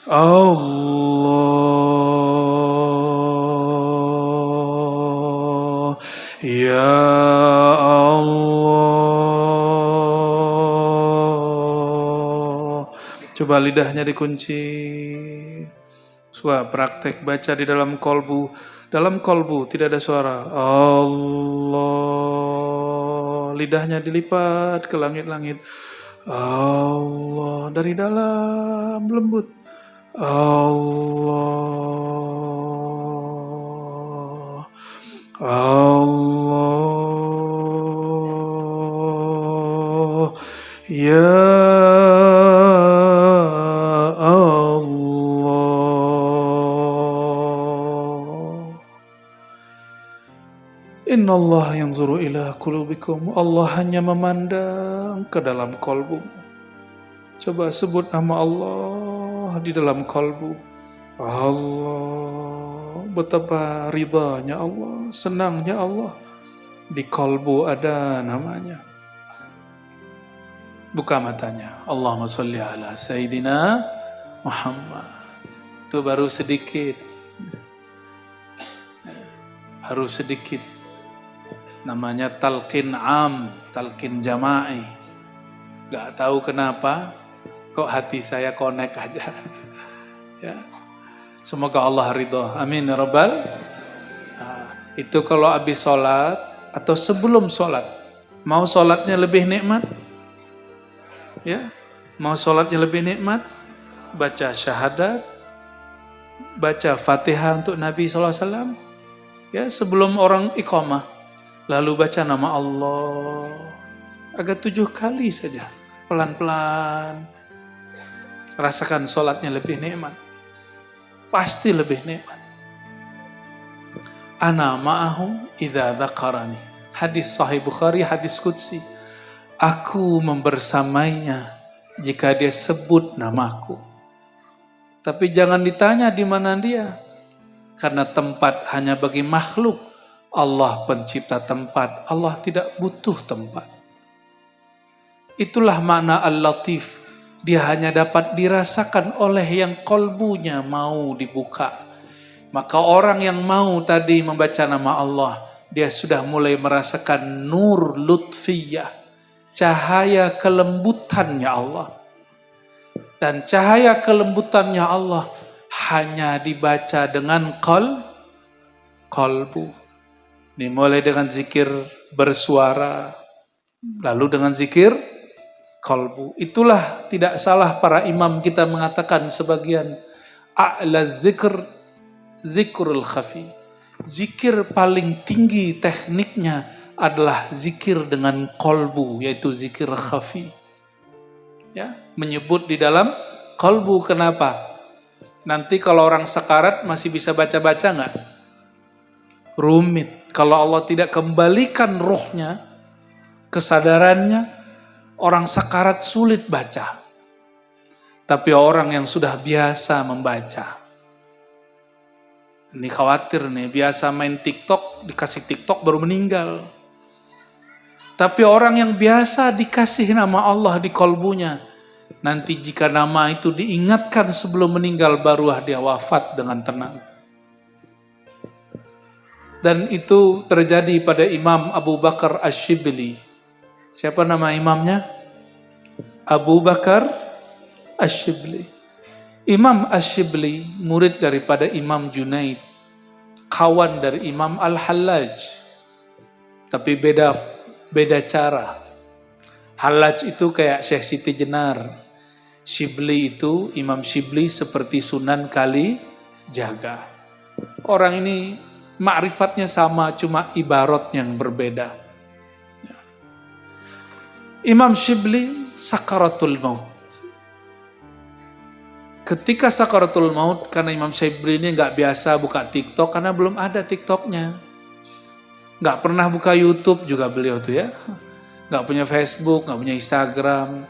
Allah, ya Allah. Coba lidahnya dikunci. Coba praktek baca di dalam kolbu. Dalam kolbu tidak ada suara. Allah. Lidahnya dilipat ke langit-langit. Allah. Dari dalam lembut. Allah. Allah. Ya Innallaha yanzuru ila qulubikum. Allah hanya memandang ke dalam kolbu. Coba sebut nama Allah di dalam kolbu. Allah. Betapa ridhanya Allah, senangnya Allah. Di kolbu ada namanya. Buka matanya. Allahumma sholli ala Sayyidina Muhammad. Itu baru sedikit. Baru sedikit. Namanya talqin am, talqin jama'i. Gak tahu kenapa, kok hati saya connect aja. Ya. Semoga Allah ridho. Amin ya rabbal. Nah, itu kalau habis sholat atau sebelum sholat. Mau sholatnya lebih nikmat? Ya, mau sholatnya lebih nikmat? Baca syahadat, baca Fatihah untuk Nabi SAW. Ya, sebelum orang iqamah. Lalu baca nama Allah agak 7 kali saja, pelan-pelan. Rasakan sholatnya lebih nikmat. Pasti lebih nikmat. Ana ma'ahum idza dzakarani. Hadis Sahih Bukhari, hadis qudsi. Aku membersamainya jika dia sebut namaku. Tapi jangan ditanya di mana dia. Karena tempat hanya bagi makhluk. Allah pencipta tempat, Allah tidak butuh tempat. Itulah makna Al-Latif. Dia hanya dapat dirasakan oleh yang kolbunya mau dibuka. Maka orang yang mau tadi membaca nama Allah, dia sudah mulai merasakan nur lutfiyah, cahaya kelembutannya Allah. Dan cahaya kelembutannya Allah hanya dibaca dengan kolbu. Dimulai dengan zikir bersuara, lalu dengan zikir kalbu. Itulah tidak salah para imam kita mengatakan sebagian a'la zikr, zikrul khafi. Zikir paling tinggi tekniknya adalah zikir dengan kalbu, yaitu zikir khafi. Ya, menyebut di dalam kalbu. Kenapa? Nanti kalau orang sekarat masih bisa baca-baca nggak? Rumit. Kalau Allah tidak kembalikan ruhnya, kesadarannya, orang sakarat sulit baca. Tapi orang yang sudah biasa membaca, ini khawatir nih, biasa main TikTok, dikasih TikTok baru meninggal. Tapi orang yang biasa dikasih nama Allah di kolbunya, nanti jika nama itu diingatkan sebelum meninggal, barulah dia wafat dengan tenang. Dan itu terjadi pada Imam Abu Bakar Ash-Shibli. Siapa nama imamnya? Abu Bakar Ash-Shibli. Imam Ash-Shibli murid daripada Imam Junaid, kawan dari Imam Al-Hallaj. Tapi beda cara. Hallaj itu kayak Syekh Siti Jenar. Shibli itu, Imam Shibli seperti Sunan Kalijaga. Orang ini ma'rifatnya sama, cuma ibarat yang berbeda. Imam Shibli sakaratul maut. Ketika sakaratul maut, karena Imam Shibli ini nggak biasa buka TikTok, karena belum ada TikToknya. Nggak pernah buka YouTube juga beliau tuh ya. Nggak punya Facebook, nggak punya Instagram.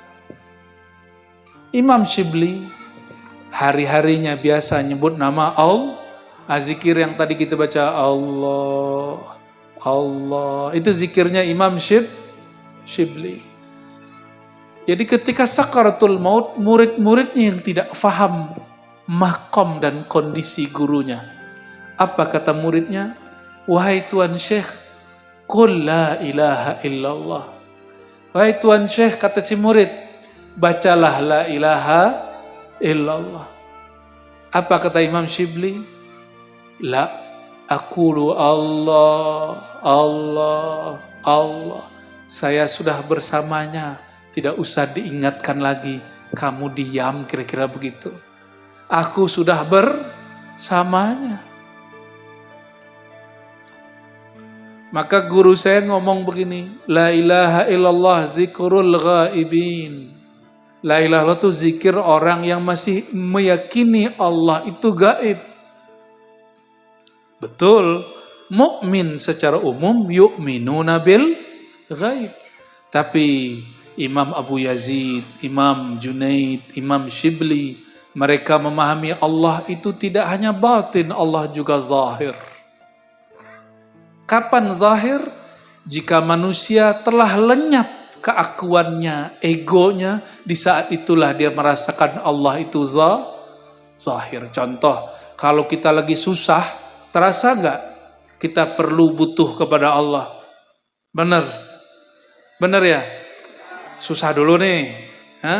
Imam Shibli hari-harinya biasa nyebut nama Allah. Zikir yang tadi kita baca Allah, Allah, itu zikirnya Imam Shibli. Jadi ketika sakaratul maut, murid-muridnya yang tidak faham makom dan kondisi gurunya. Apa kata muridnya? Wahai Tuan Syekh, qul la ilaha illallah. Wahai Tuan Syekh, kata si murid, bacalah la ilaha illallah. Apa kata Imam Shibli? La aqulu Allah, Allah, Allah. Saya sudah bersamanya, tidak usah diingatkan lagi. Kamu diam, kira-kira begitu. Aku sudah bersamanya. Maka guru saya ngomong begini, la ilaha illallah zikrul ghaibin. La ilaha illallah itu zikir orang yang masih meyakini Allah itu gaib. Betul, mukmin secara umum yu'minuna bil ghaib. Tapi Imam Abu Yazid, Imam Junaid, Imam Shibli, mereka memahami Allah itu tidak hanya batin, Allah juga zahir. Kapan zahir? Jika manusia telah lenyap keakuannya, egonya, di saat itulah dia merasakan Allah itu zahir. Contoh, kalau kita lagi susah, terasa nggak kita perlu butuh kepada Allah? Benar? Benar ya? Susah dulu nih.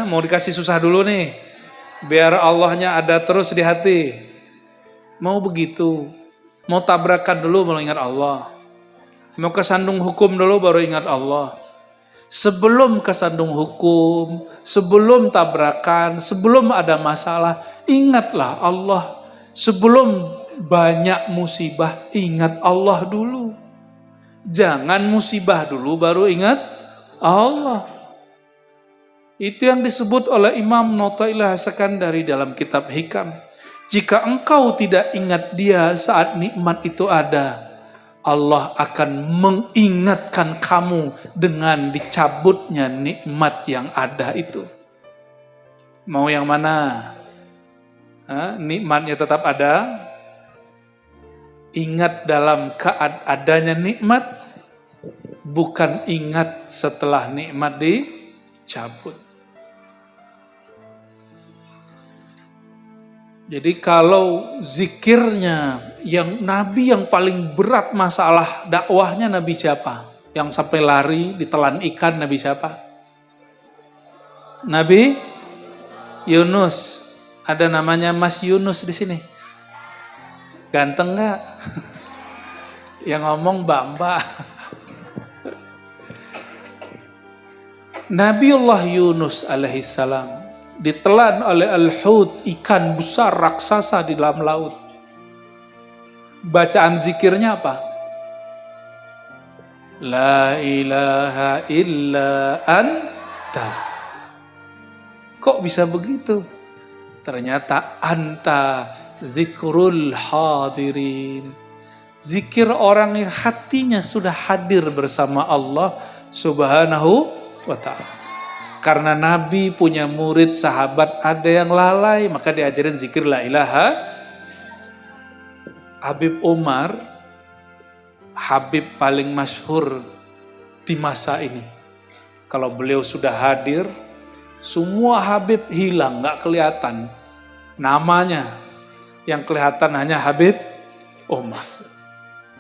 Mau dikasih susah dulu nih. Biar Allahnya ada terus di hati. Mau begitu. Mau tabrakan dulu baru ingat Allah. Mau kesandung hukum dulu baru ingat Allah. Sebelum kesandung hukum, sebelum tabrakan, sebelum ada masalah, ingatlah Allah. Sebelum banyak musibah, ingat Allah dulu. Jangan musibah dulu baru ingat Allah. Itu yang disebut oleh Imam Notailah Sekandari dalam kitab Hikam. Jika engkau tidak ingat dia saat nikmat itu ada, Allah akan mengingatkan kamu dengan dicabutnya nikmat yang ada itu. Mau yang mana? Nikmatnya tetap ada. Ingat dalam adanya nikmat, bukan ingat setelah nikmat dicabut. Jadi kalau zikirnya yang Nabi yang paling berat masalah dakwahnya Nabi siapa? Yang sampai lari ditelan ikan Nabi siapa? Nabi Yunus. Ada namanya Mas Yunus di sini. Ganteng nggak? Yang ngomong Mbak. Nabiullah Yunus alaihissalam ditelan oleh al-hut, ikan besar raksasa di dalam laut. Bacaan zikirnya apa? La ilaha illa anta. Kok bisa begitu? Ternyata anta zikrul hadirin. Zikir orang yang hatinya sudah hadir bersama Allah subhanahu wa ta'ala. Karena Nabi punya murid sahabat ada yang lalai, maka diajarin zikir la ilaha. Habib Umar, Habib paling masyhur di masa ini. Kalau beliau sudah hadir, semua Habib hilang, nggak kelihatan. Namanya yang kelihatan hanya Habib Umar.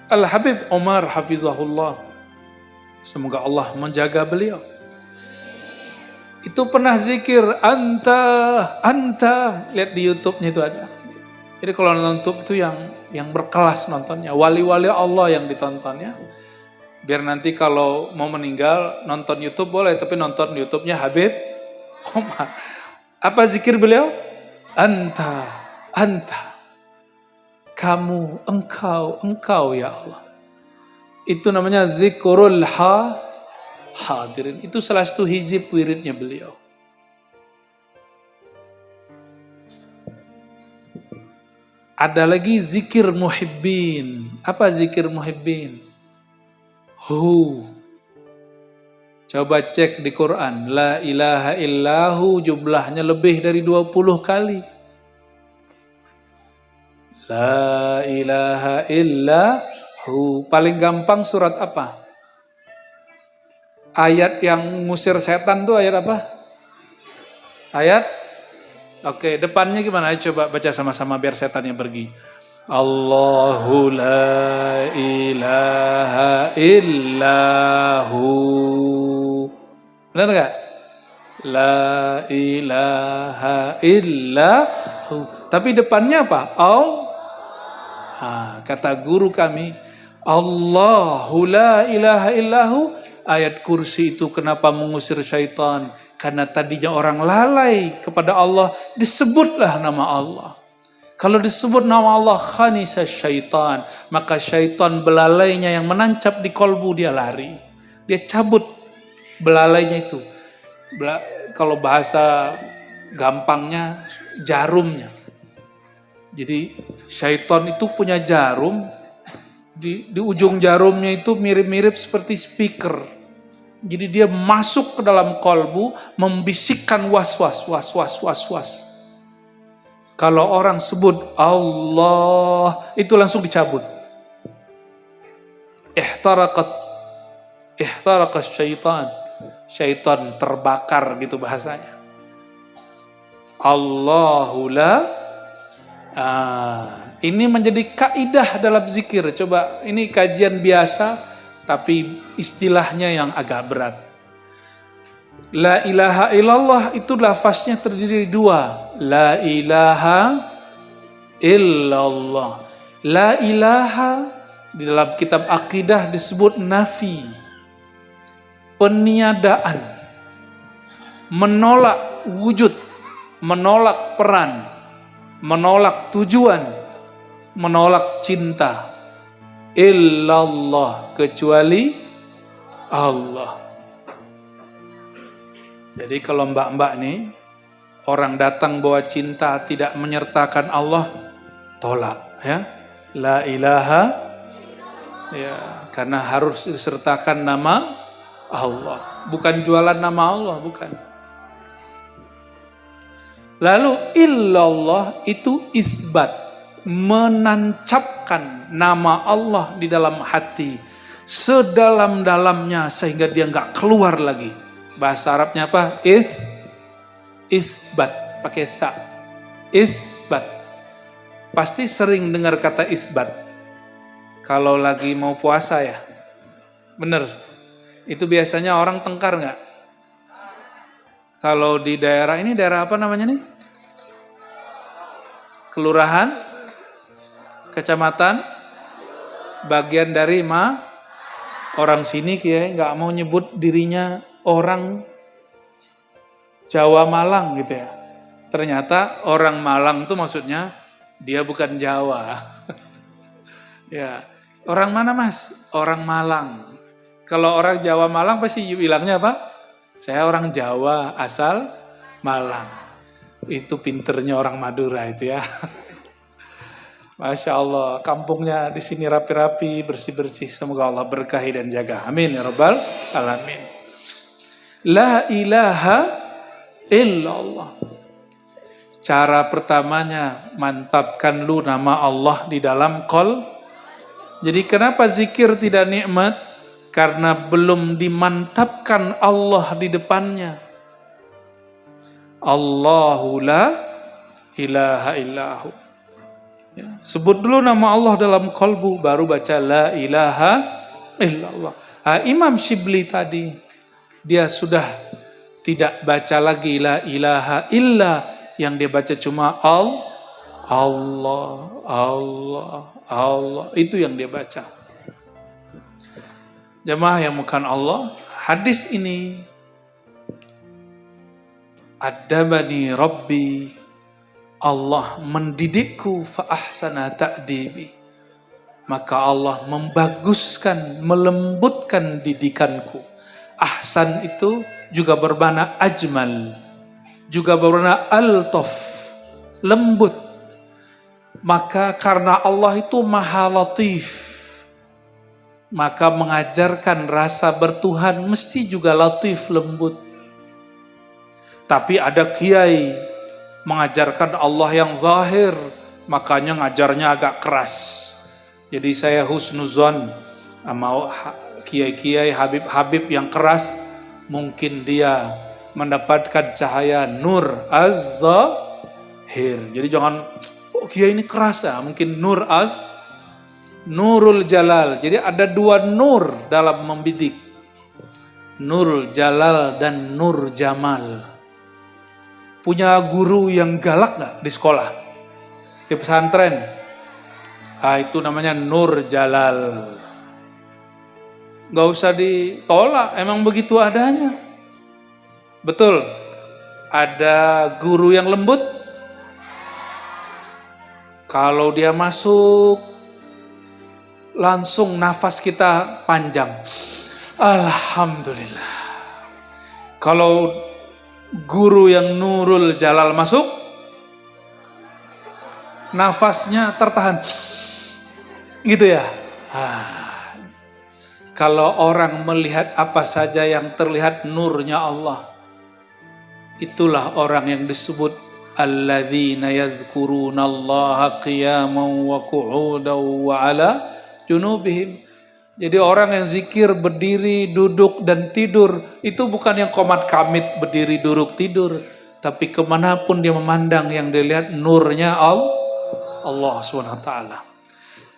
Al-Habib Umar hafizahullah. Semoga Allah menjaga beliau. Itu pernah zikir anta. Lihat di YouTube-nya itu ada. Jadi kalau nonton YouTube itu yang berkelas nontonnya, wali-wali Allah yang ditontonnya. Biar nanti kalau mau meninggal nonton YouTube boleh, tapi nonton YouTube-nya Habib Umar. Apa zikir beliau? Anta. Kamu, engkau ya Allah. Itu namanya zikrul hadirin. Itu salah satu hizib wiridnya beliau. Ada lagi zikir muhibbin. Apa zikir muhibbin? Coba cek di Quran. La ilaha illahu jumlahnya lebih dari 20 kali. La ilaha illahu. Paling gampang surat apa? Ayat yang ngusir setan tuh ayat apa? Ayat? Oke, depannya gimana? Ayo coba baca sama-sama biar setannya pergi. Allahu la ilaha illahu. Benar gak? La ilaha illahu. Tapi depannya apa? Kata guru kami, Allahu la ilaha illahu. Ayat kursi itu kenapa mengusir syaitan? Karena tadinya orang lalai kepada Allah, disebutlah nama Allah. Kalau disebut nama Allah, khanisa syaitan, maka syaitan belalainya yang menancap di kolbu dia lari. Dia cabut belalainya itu. Kalau bahasa gampangnya, jarumnya. Jadi syaitan itu punya jarum, di ujung jarumnya itu mirip-mirip seperti speaker. Jadi dia masuk ke dalam kolbu, membisikkan was-was. Kalau orang sebut Allah, itu langsung dicabut. Ihtarakas syaitan. Syaitan terbakar gitu bahasanya. Allahu la. Ini menjadi kaidah dalam zikir. Coba, ini kajian biasa, tapi istilahnya yang agak berat. La ilaha illallah itu lafaznya terdiri dari dua. La ilaha illallah. La ilaha di dalam kitab akidah disebut nafi. Peniadaan. Menolak wujud. Menolak peran. Menolak tujuan. Menolak cinta. Illallah, kecuali Allah. Jadi kalau mbak-mbak nih, orang datang bawa cinta tidak menyertakan Allah, tolak ya. La ilaha, ya, karena harus disertakan nama Allah. Bukan jualan nama Allah, bukan. Lalu illallah itu isbat, menancapkan nama Allah di dalam hati sedalam-dalamnya sehingga dia nggak keluar lagi. Bahasa Arabnya apa? Isbat, pakai tha. Isbat. Pasti sering dengar kata isbat. Kalau lagi mau puasa ya. Bener. Itu biasanya orang tengkar nggak? Kalau di daerah ini, daerah apa namanya nih? Kelurahan? Kecamatan? Bagian dari orang sini kiai nggak mau nyebut dirinya orang Jawa Malang gitu ya. Ternyata orang Malang itu maksudnya dia bukan Jawa. Ya, orang mana mas? Orang Malang. Kalau orang Jawa Malang pasti bilangnya apa? Saya orang Jawa asal Malang. Itu pinternya orang Madura itu ya. Masya Allah, kampungnya di sini rapi-rapi, bersih-bersih. Semoga Allah berkahi dan jaga. Amin ya rabbal alamin. La ilaha illallah. Cara pertamanya, mantapkan lu nama Allah di dalam qol. Jadi kenapa zikir tidak nikmat? Karena belum dimantapkan Allah di depannya. Allahu la ilaha illahu. Ya, sebut dulu nama Allah dalam qalbu, baru baca la ilaha illallah. Imam Shibli tadi, dia sudah tidak baca lagi la ilaha illa, yang dia baca cuma Allah. Itu yang dia baca. Jemaah yang bukan Allah, hadis ini adabani Rabbi, Allah mendidikku fa ahsana ta'dibi, maka Allah membaguskan, melembutkan didikanku. Ahsan itu juga bermakna ajmal, juga bermakna altaf, lembut. Maka karena Allah itu maha latif, maka mengajarkan rasa bertuhan mesti juga latif, lembut. Tapi ada kiai mengajarkan Allah yang zahir, makanya ngajarnya agak keras. Jadi saya husnuzon sama kiai-kiai, habib-habib yang keras, mungkin dia mendapatkan cahaya nur az-zahir. Jadi jangan, kiai ini keras ya, mungkin nurul jalal. Jadi ada dua nur dalam membidik, Nurul Jalal dan Nur Jamal. Punya guru yang galak gak di sekolah? di pesantren. Itu namanya Nur Jalal. Gak usah ditolak, emang begitu adanya. Betul, ada guru yang lembut. Kalau dia masuk, langsung nafas kita panjang. Alhamdulillah. Kalau guru yang Nurul Jalal masuk, nafasnya tertahan. Gitu ya. Kalau orang melihat apa saja yang terlihat nurnya Allah, itulah orang yang disebut alladzina yadhkurunallaha qiyaman wa qu'udan wa ala junubihim. Jadi orang yang zikir berdiri, duduk dan tidur, itu bukan yang komat kamit berdiri, duduk, tidur, tapi kemanapun dia memandang yang dilihat nurnya Allah SWT.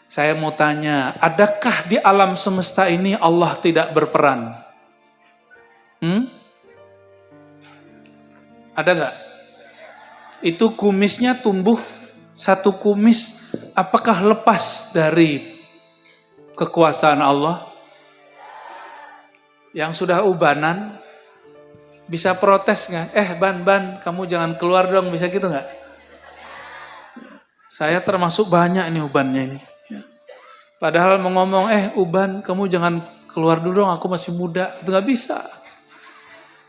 Saya mau tanya, adakah di alam semesta ini Allah tidak berperan? Ada nggak? Itu kumisnya tumbuh satu kumis, apakah lepas dari kekuasaan Allah? Yang sudah ubanan bisa protes nggak? Ban, kamu jangan keluar dong, bisa gitu nggak? Saya termasuk banyak ini ubannya ini. Padahal mau ngomong, uban kamu jangan keluar dulu dong, aku masih muda. Itu nggak bisa.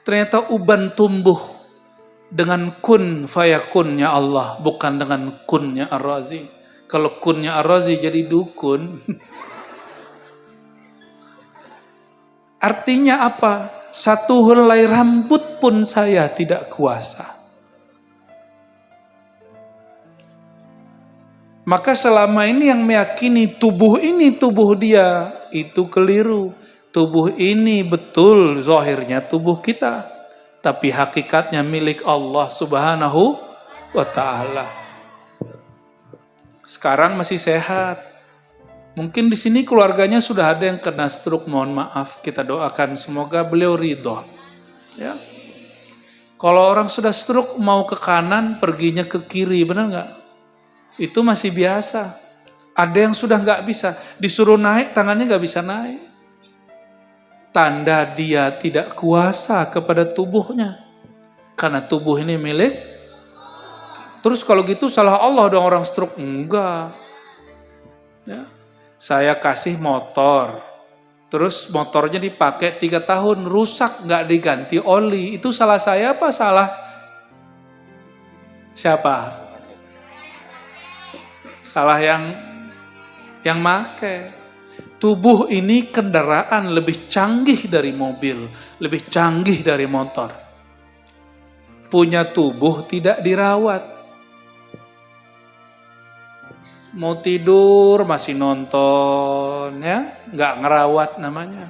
Ternyata uban tumbuh dengan kun fayakunnya Allah, bukan dengan kunnya Ar-Razi. Kalau kunnya Ar-Razi jadi dukun. Artinya apa? Satu helai rambut pun saya tidak kuasa. Maka selama ini yang meyakini tubuh ini tubuh dia, itu keliru. Tubuh ini betul zahirnya tubuh kita, tapi hakikatnya milik Allah Subhanahu wa ta'ala. Sekarang masih sehat. Mungkin di sini keluarganya sudah ada yang kena stroke, mohon maaf. Kita doakan semoga beliau ridho. Ya. Kalau orang sudah stroke mau ke kanan, perginya ke kiri, benar nggak? Itu masih biasa. Ada yang sudah nggak bisa, disuruh naik tangannya nggak bisa naik. Tanda dia tidak kuasa kepada tubuhnya, karena tubuh ini milik. Terus kalau gitu salah Allah dong orang stroke? Enggak. Ya. Saya kasih motor, terus motornya dipakai 3 tahun, rusak nggak diganti oli, itu salah saya apa salah siapa? Salah yang make. Tubuh ini kendaraan lebih canggih dari mobil, lebih canggih dari motor. Punya tubuh tidak dirawat. Mau tidur masih nonton, ya, nggak ngerawat namanya.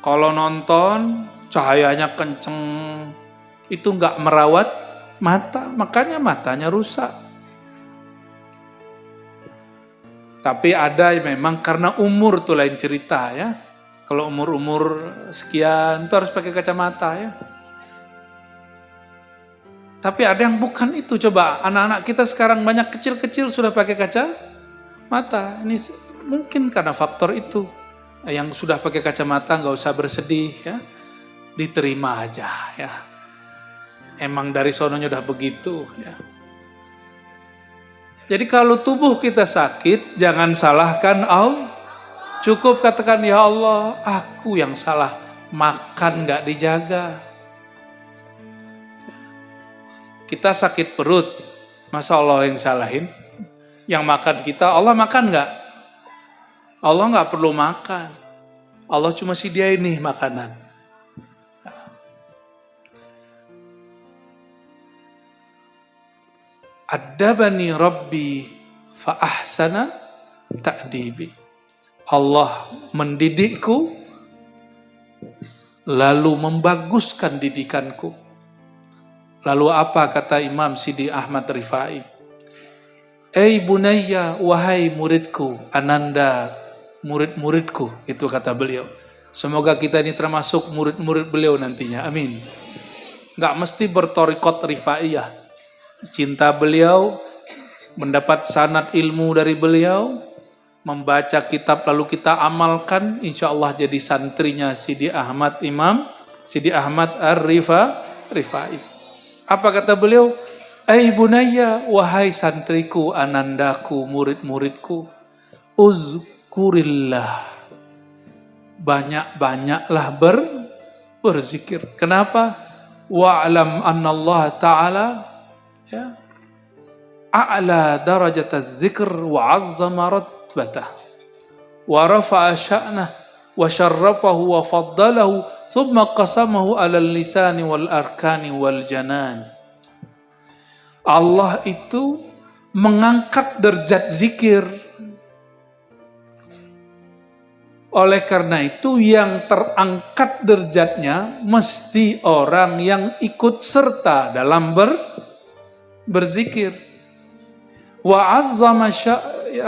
Kalau nonton cahayanya kenceng, itu nggak merawat mata, makanya matanya rusak. Tapi ada memang karena umur tuh lain cerita ya. Kalau umur sekian tuh harus pakai kacamata ya. Tapi ada yang bukan itu. Coba anak-anak kita sekarang banyak kecil-kecil sudah pakai kacamata. Ini mungkin karena faktor itu. Yang sudah pakai kacamata nggak usah bersedih ya. Diterima aja ya. Emang dari sononya udah begitu ya. Jadi kalau tubuh kita sakit, jangan salahkan Allah. Cukup katakan, ya Allah, aku yang salah. Makan gak dijaga. Kita sakit perut, masa Allah yang salahin? Yang makan kita, Allah makan gak? Allah gak perlu makan. Allah cuma sediain nih makanan. Adabani Rabbi fa ahsana ta'dibi. Allah mendidikku lalu membaguskan didikanku. Lalu apa kata Imam Sidi Ahmad Rifai? Bunayya, wahai muridku, ananda murid-muridku, itu kata beliau. Semoga kita ini termasuk murid-murid beliau nantinya. Amin. nggak mesti bertorikot rifaiyah. Cinta beliau, mendapat sanad ilmu dari beliau, membaca kitab lalu kita amalkan, insya Allah jadi santrinya Sidi Ahmad Imam Sidi Ahmad Rifai. Apa kata beliau? Bunayya, wahai santriku, anandaku, murid-muridku, uzkurillah, banyak-banyaklah berzikir. Kenapa? Wa'lam annallaha ta'ala ya a'la darajat az-zikr wa 'azzama ratbatah wa rafa'a sya'nah wa syarrafahu wa faddalahu thumma qasamahu 'alal lisani wal arkani wal janan. Allah itu mengangkat derajat zikir. Oleh karena itu yang terangkat derajatnya mesti orang yang ikut serta dalam berzikir. Wa azzama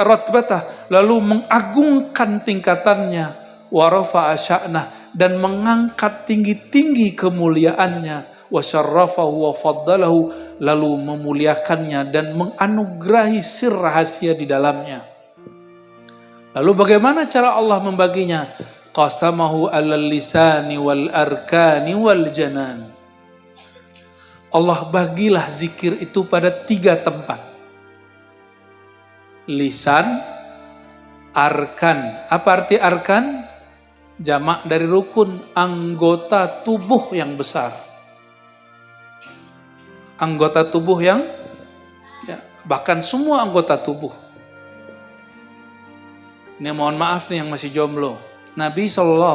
ratbatah, lalu mengagungkan tingkatannya, wa rafa'a sya'nah, dan mengangkat tinggi-tinggi kemuliaannya, wa syarrafahu wa faddalahu, lalu memuliakannya dan menganugerahi sir rahasia di dalamnya. Lalu bagaimana cara Allah membaginya? Qasamahu 'alal lisani wal arkani wal janan. Allah bagilah zikir itu pada 3 tempat. Lisan, arkan. Apa arti arkan? Jamak dari rukun, anggota tubuh yang besar. Anggota tubuh yang bahkan semua anggota tubuh. Ini mohon maaf nih yang masih jomblo. Nabi SAW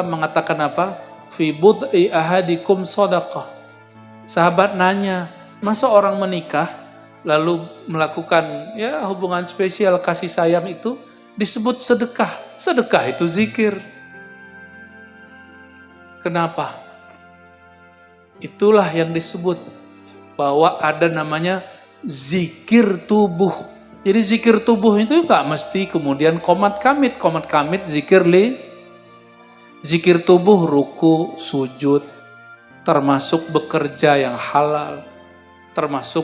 mengatakan apa? Fi bud'i ahadikum shadaqah. Sahabat nanya, masa orang menikah lalu melakukan hubungan spesial kasih sayang itu disebut sedekah? Sedekah itu zikir. Kenapa? Itulah yang disebut bahwa ada namanya zikir tubuh. Jadi zikir tubuh itu enggak mesti kemudian komat kamit zikir tubuh ruku, sujud, termasuk bekerja yang halal, termasuk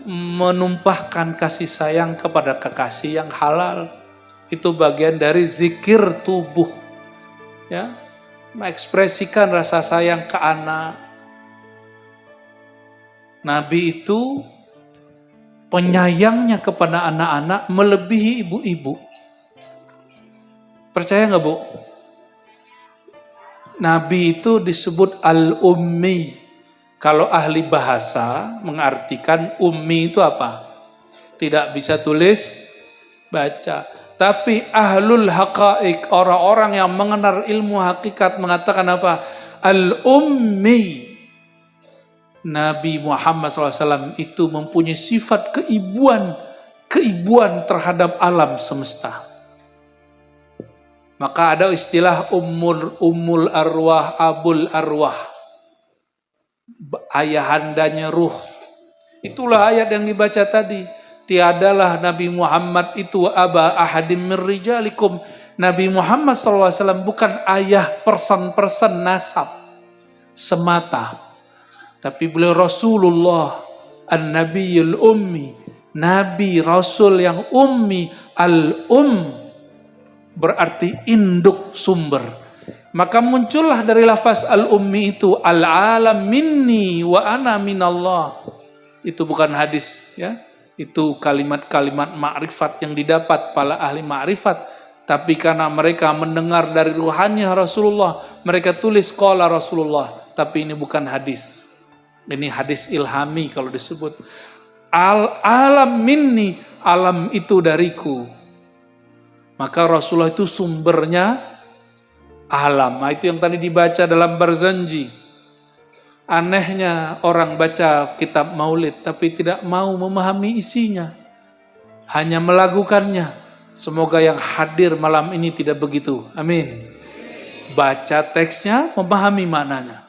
menumpahkan kasih sayang kepada kekasih yang halal. Itu bagian dari zikir tubuh. Mengekspresikan rasa sayang ke anak. Nabi itu penyayangnya kepada anak-anak melebihi ibu-ibu. Percaya nggak, Bu? Nabi itu disebut al-ummi. Kalau ahli bahasa mengartikan ummi itu apa? Tidak bisa tulis, baca. Tapi ahlul haqa'iq, orang-orang yang mengenal ilmu hakikat mengatakan apa? Al-ummi. Nabi Muhammad SAW itu mempunyai sifat keibuan terhadap alam semesta. Maka ada istilah ummul arwah, abul arwah, ayahandanya ruh. Itulah ayat yang dibaca tadi. Tiadalah Nabi Muhammad itu aba ahadim min rijalikum. Nabi Muhammad SAW bukan ayah person nasab semata. Tapi beliau Rasulullah, an-nabiyul ummi, nabi rasul yang ummi, al-um berarti induk sumber. Maka muncullah dari lafaz al-ummi itu al-alam minni wa ana minallah. Itu bukan hadis ya. Itu kalimat-kalimat ma'rifat yang didapat para ahli ma'rifat. Tapi karena mereka mendengar dari ruhannya Rasulullah, mereka tulis qala Rasulullah. Tapi ini bukan hadis. Ini hadis ilhami kalau disebut. Alam minni, alam itu dariku. Maka Rasulullah itu sumbernya alam. Nah, itu yang tadi dibaca dalam Barzanji. Anehnya orang baca kitab maulid tapi tidak mau memahami isinya. Hanya melakukannya. Semoga yang hadir malam ini tidak begitu. Amin. Baca teksnya, memahami maknanya.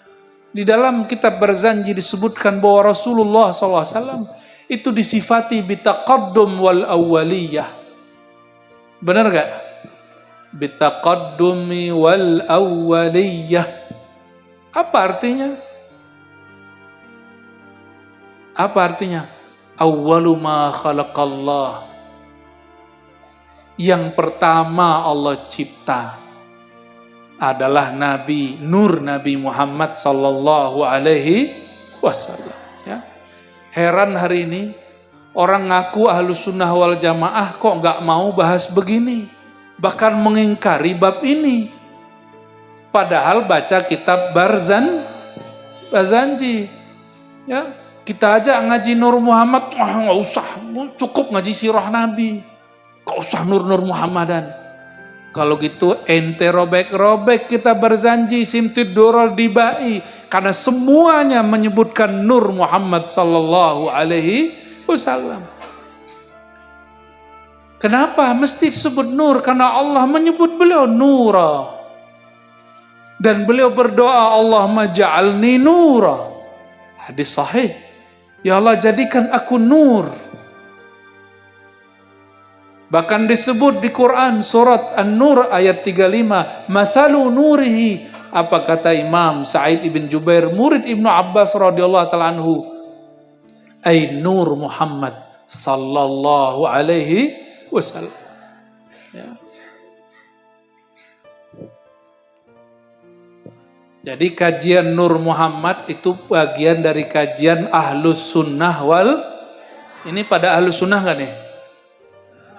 Di dalam kitab Barzanji disebutkan bahwa Rasulullah SAW itu disifati bitaqaddum wal awwaliyah. Benar gak? Bitaqaddumi wal awwaliyah. Apa artinya? Apa artinya? Awwalu ma khalaqallah. Yang pertama Allah cipta adalah Nabi, nur Nabi Muhammad sallallahu alaihi wasallam. Ya. Heran hari ini orang ngaku ahlus sunnah wal jamaah kok nggak mau bahas begini, bahkan mengingkari bab ini. Padahal baca kitab Barzanji, ya kita aja ngaji Nur Muhammad, nggak usah, cukup ngaji sirah Nabi, nggak usah Nur Muhammadan. Kalau gitu ente robek-robek kita Barzanji, Simtid Durrul Dibai, karena semuanya menyebutkan Nur Muhammad sallallahu alaihi wasallam. Kenapa mesti disebut Nur? Karena Allah menyebut beliau Nura. Dan beliau berdoa, Allahumma ja'alni nura. Hadis sahih. Ya Allah jadikan aku nur. Bahkan disebut di Quran surat An-Nur ayat 35, mathalu nurihi. Apa kata Imam Sa'id ibn Jubair, murid Ibnu Abbas radhiyallahu ta'ala anhu? Ay nur Muhammad sallallahu alaihi wasallam. Ya. Jadi kajian Nur Muhammad itu bagian dari kajian Ahlus Sunnah wal. Ini pada Ahlus Sunnah kan nih?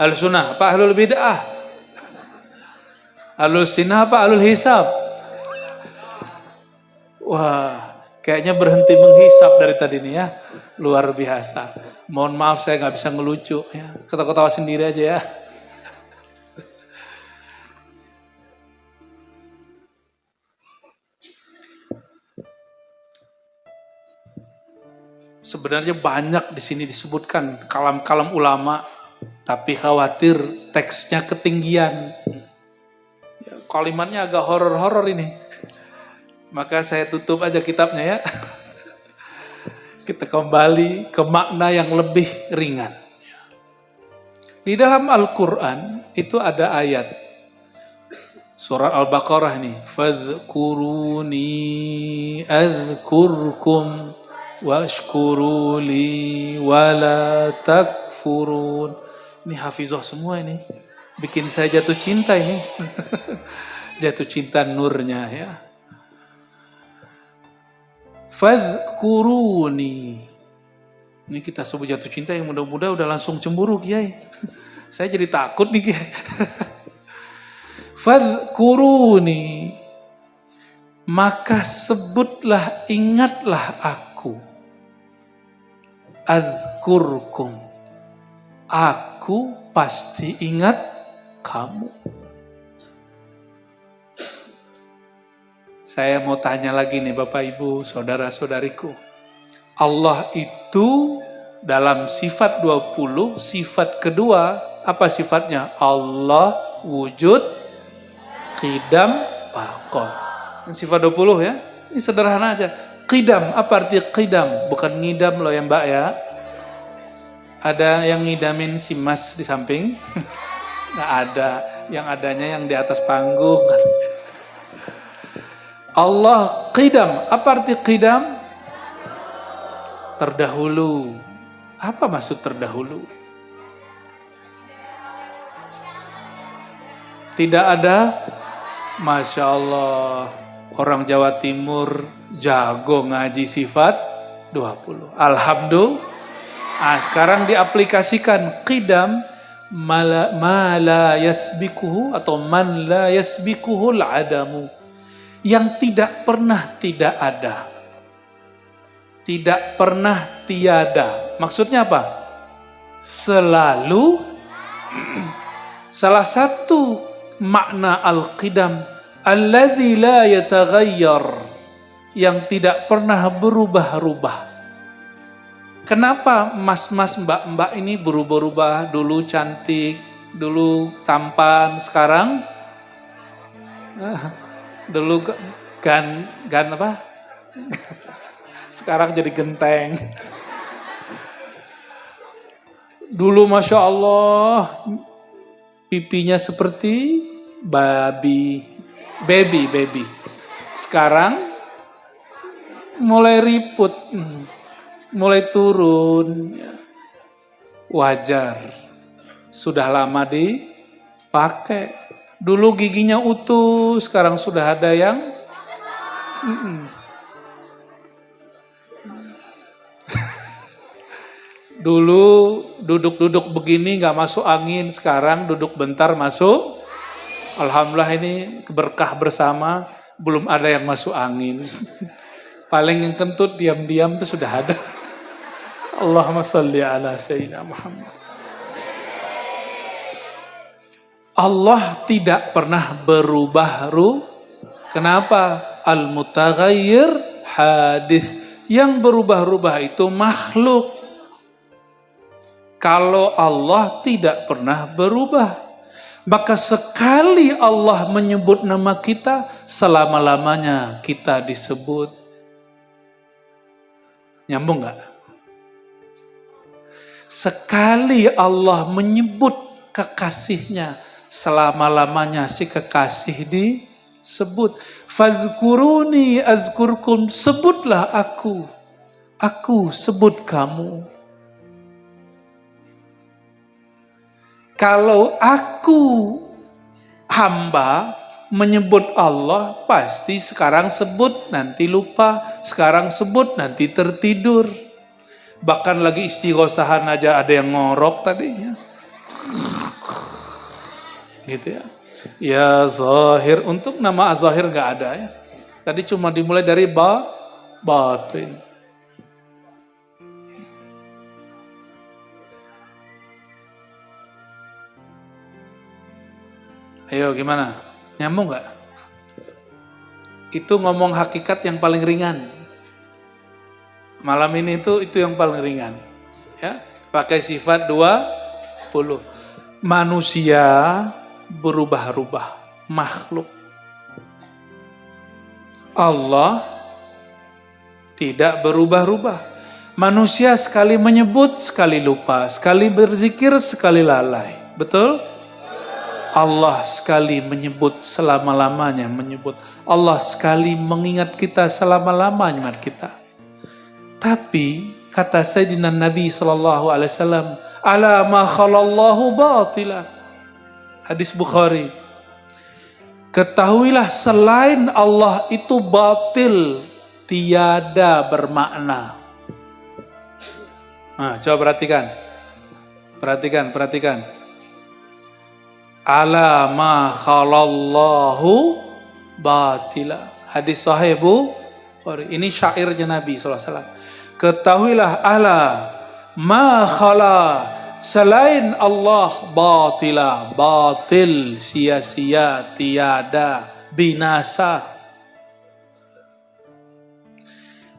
Ahlus Sunnah apa Ahlul Bid'ah? Ahlus Sunnah apa Ahlul Hisab? Wah, kayaknya berhenti menghisap dari tadi nih ya. Luar biasa. Mohon maaf saya nggak bisa ngelucu ya. Ketawa-ketawa sendiri aja ya. Sebenarnya banyak di sini disebutkan kalam-kalam ulama, tapi khawatir teksnya ketinggian. Ya, kalimatnya agak horor-horor ini. Maka saya tutup aja kitabnya ya. Kita kembali ke makna yang lebih ringan. Di dalam Al-Quran itu ada ayat. Surah Al-Baqarah nih. Fadhkuruni adhkurkum washkuruli wala takfurun. Ini hafizah semua ini. Bikin saya jatuh cinta ini. Jatuh cinta nurnya ya. Fadhkuruni. Ini kita sebut jatuh cinta, yang mudah-mudah udah langsung cemburu Kiai. Saya jadi takut nih Kiai. Fadhkuruni. Maka sebutlah, ingatlah aku. Azkurkum. Aku pasti ingat kamu. Saya mau tanya lagi nih Bapak Ibu, saudara-saudariku. Allah itu dalam sifat 20, sifat kedua, apa sifatnya? Allah wujud, qidam, baqo. Sifat 20 ya. Ini sederhana aja. Qidam, apa arti qidam? Bukan ngidam loh ya Mbak ya. Ada yang ngidamin si Mas di samping? Nggak ada. Yang adanya yang di atas panggung. Allah qidam. Apa arti qidam? Terdahulu. Apa maksud terdahulu? Tidak ada. Masya Allah. Orang Jawa Timur jago ngaji sifat 20. Alhamdulillah. Nah, sekarang diaplikasikan qidam mala yasbikuhu atau man la yasbikuhul adamu. Yang tidak pernah tidak ada. Tidak pernah tiada. Maksudnya apa? Selalu. Salah satu makna al-qidam alladzi la yataghayyar, yang tidak pernah berubah-ubah. Kenapa mas-mas mbak-mbak ini berubah-ubah? Dulu cantik, dulu tampan, sekarang dulu gan apa? Sekarang jadi genteng. Dulu Masya Allah pipinya seperti baby. Sekarang mulai riput. mulai turun. Wajar. Sudah lama dipakai. Dulu giginya utuh, sekarang sudah ada yang dulu duduk-duduk begini nggak masuk angin, sekarang duduk bentar masuk. Alhamdulillah ini berkah bersama, belum ada yang masuk angin. Paling yang kentut diam-diam itu sudah ada. Allahumma sholli ala sayyidina Muhammad. Allah tidak pernah berubah-ubah. Kenapa? Al-mutaghayyir hadis. Yang berubah-ubah itu makhluk. Kalau Allah tidak pernah berubah, maka sekali Allah menyebut nama kita, selama-lamanya kita disebut. Nyambung gak? Sekali Allah menyebut kekasihnya, selama-lamanya si kekasih disebut. Fazkuruni azkurkum, sebutlah aku sebut kamu. Kalau aku hamba menyebut Allah, pasti sekarang sebut nanti lupa, sekarang sebut nanti tertidur. Bahkan lagi istighosahan aja ada yang ngorok tadinya. Gitu ya. Ya Zahir, untuk nama Az-Zahir nggak ada ya. Tadi cuma dimulai dari batin. Ayo gimana? Nyambung nggak? Itu ngomong hakikat yang paling ringan. Malam ini itu yang paling ringan. Ya, pakai sifat 20. Manusia berubah-ubah, makhluk. Allah tidak berubah-ubah. Manusia sekali menyebut, sekali lupa, sekali berzikir, sekali lalai. Betul? Allah sekali menyebut, selama-lamanya menyebut. Allah sekali mengingat kita, selama-lamanya mengingat kita. Tapi kata Sayyidina Nabi SAW, ala ma khalallahu batila. Hadis Bukhari. Ketahuilah selain Allah itu batil, tiada bermakna. Nah, coba perhatikan. Perhatikan. Ala ma khalallahu batila. Hadis sahih Bukhari. Ini syairnya Nabi SAW. Ketahuilah ala ma khala, selain Allah batila, batil, sia-sia, tiada, binasa.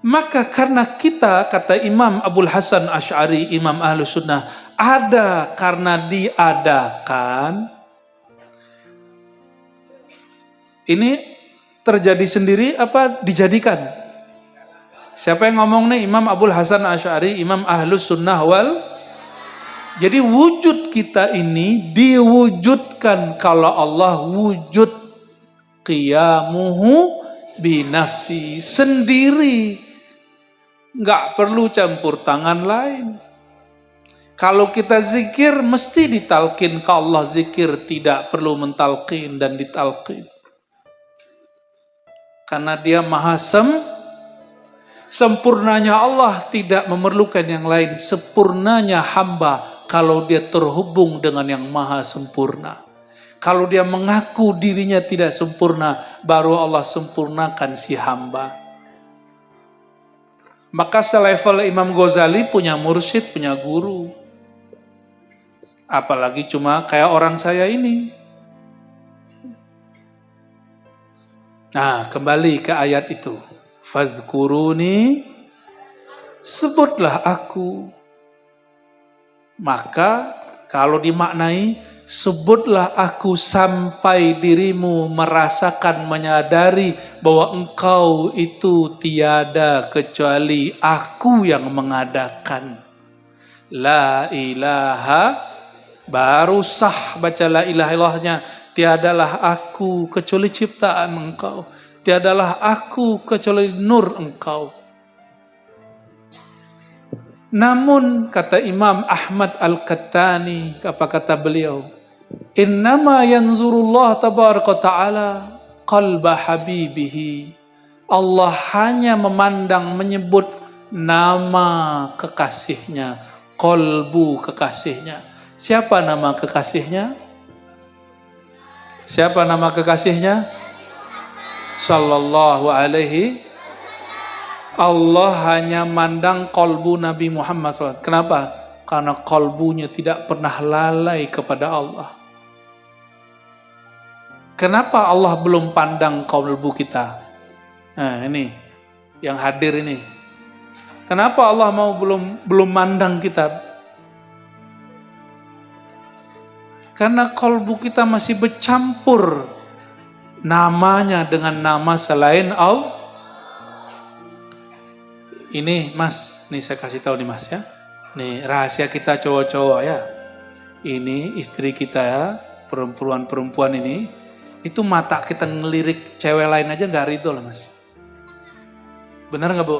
Maka karena kita, kata Imam Abul Hasan Asy'ari, Imam Ahlus Sunnah, ada karena diadakan. Ini terjadi sendiri apa dijadikan? Siapa yang ngomong nih? Imam Abul Hasan Asy'ari, Imam Ahlus Sunnah wal. Jadi wujud kita ini diwujudkan kalau Allah wujud qiyamuhu binafsi, sendiri. Nggak perlu campur tangan lain. Kalau kita zikir mesti ditalkin ke Allah, zikir tidak perlu mentalkin dan ditalkin. Karena dia maha sempurnanya Allah tidak memerlukan yang lain. Sempurnanya hamba kalau dia terhubung dengan yang maha sempurna. Kalau dia mengaku dirinya tidak sempurna, baru Allah sempurnakan si hamba. Maka selevel Imam Ghazali punya mursyid, punya guru. Apalagi cuma kayak orang saya ini. Nah, kembali ke ayat itu. Fazkuruni, sebutlah aku. Maka kalau dimaknai, sebutlah aku sampai dirimu merasakan, menyadari bahwa engkau itu tiada kecuali aku yang mengadakan. La ilaha, baru sah baca la ilaha illallahnya. Tiadalah aku kecuali ciptaan engkau. Tiadalah aku kecuali nur engkau. Namun kata Imam Ahmad Al-Qattani, apa kata beliau? Innama yanzurullah tabaraka ta'ala qalba habibihi. Allah hanya memandang, menyebut nama kekasihnya, qalbu kekasihnya. Siapa nama kekasihnya? Siapa nama kekasihnya? Sallallahu alaihi. Allah hanya mandang kolbu Nabi Muhammad SAW. Kenapa? Karena kolbunya tidak pernah lalai kepada Allah. Kenapa Allah belum pandang kolbu kita? Nah ini, yang hadir ini. Kenapa Allah mau belum mandang kita? Karena kolbu kita masih bercampur namanya dengan nama selain Allah. Ini mas, nih saya kasih tahu nih mas ya. Nih rahasia kita cowok-cowok ya. Ini istri kita ya, perempuan-perempuan ini, itu mata kita ngelirik cewek lain aja nggak ridho loh mas. Benar nggak bu?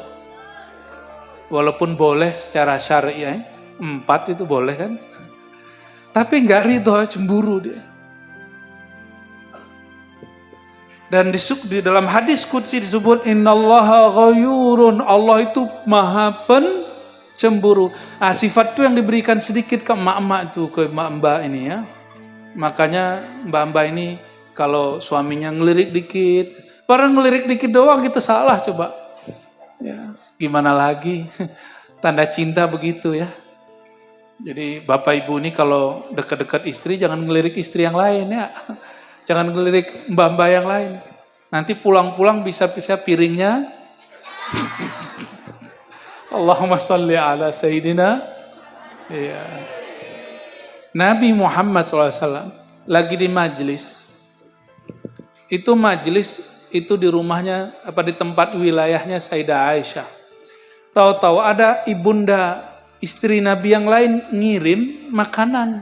Walaupun boleh secara syariah, 4 itu boleh kan? Tapi nggak ridho, cemburu dia. Dan di dalam hadis qudsi disebut innallaha ghayurun, Allah itu maha pencemburu. Sifat itu yang diberikan sedikit ke emak-emak itu, ke mbak-mbak ini ya. Makanya mbak-mbak ini kalau suaminya ngelirik dikit, orang ngelirik dikit doang kita salah coba. Ya, gimana lagi? Tanda cinta begitu ya. Jadi bapak ibu ini kalau dekat-dekat istri jangan ngelirik istri yang lain ya. Jangan ngelirik mbak-mbak yang lain. Nanti pulang-pulang bisa-bisa piringnya. Allahumma salli ala Sayyidina. Ya. Nabi Muhammad SAW lagi di majlis. Itu majlis itu di rumahnya, apa di tempat wilayahnya Sayyidah Aisyah. Tahu-tahu ada ibunda istri Nabi yang lain ngirim makanan.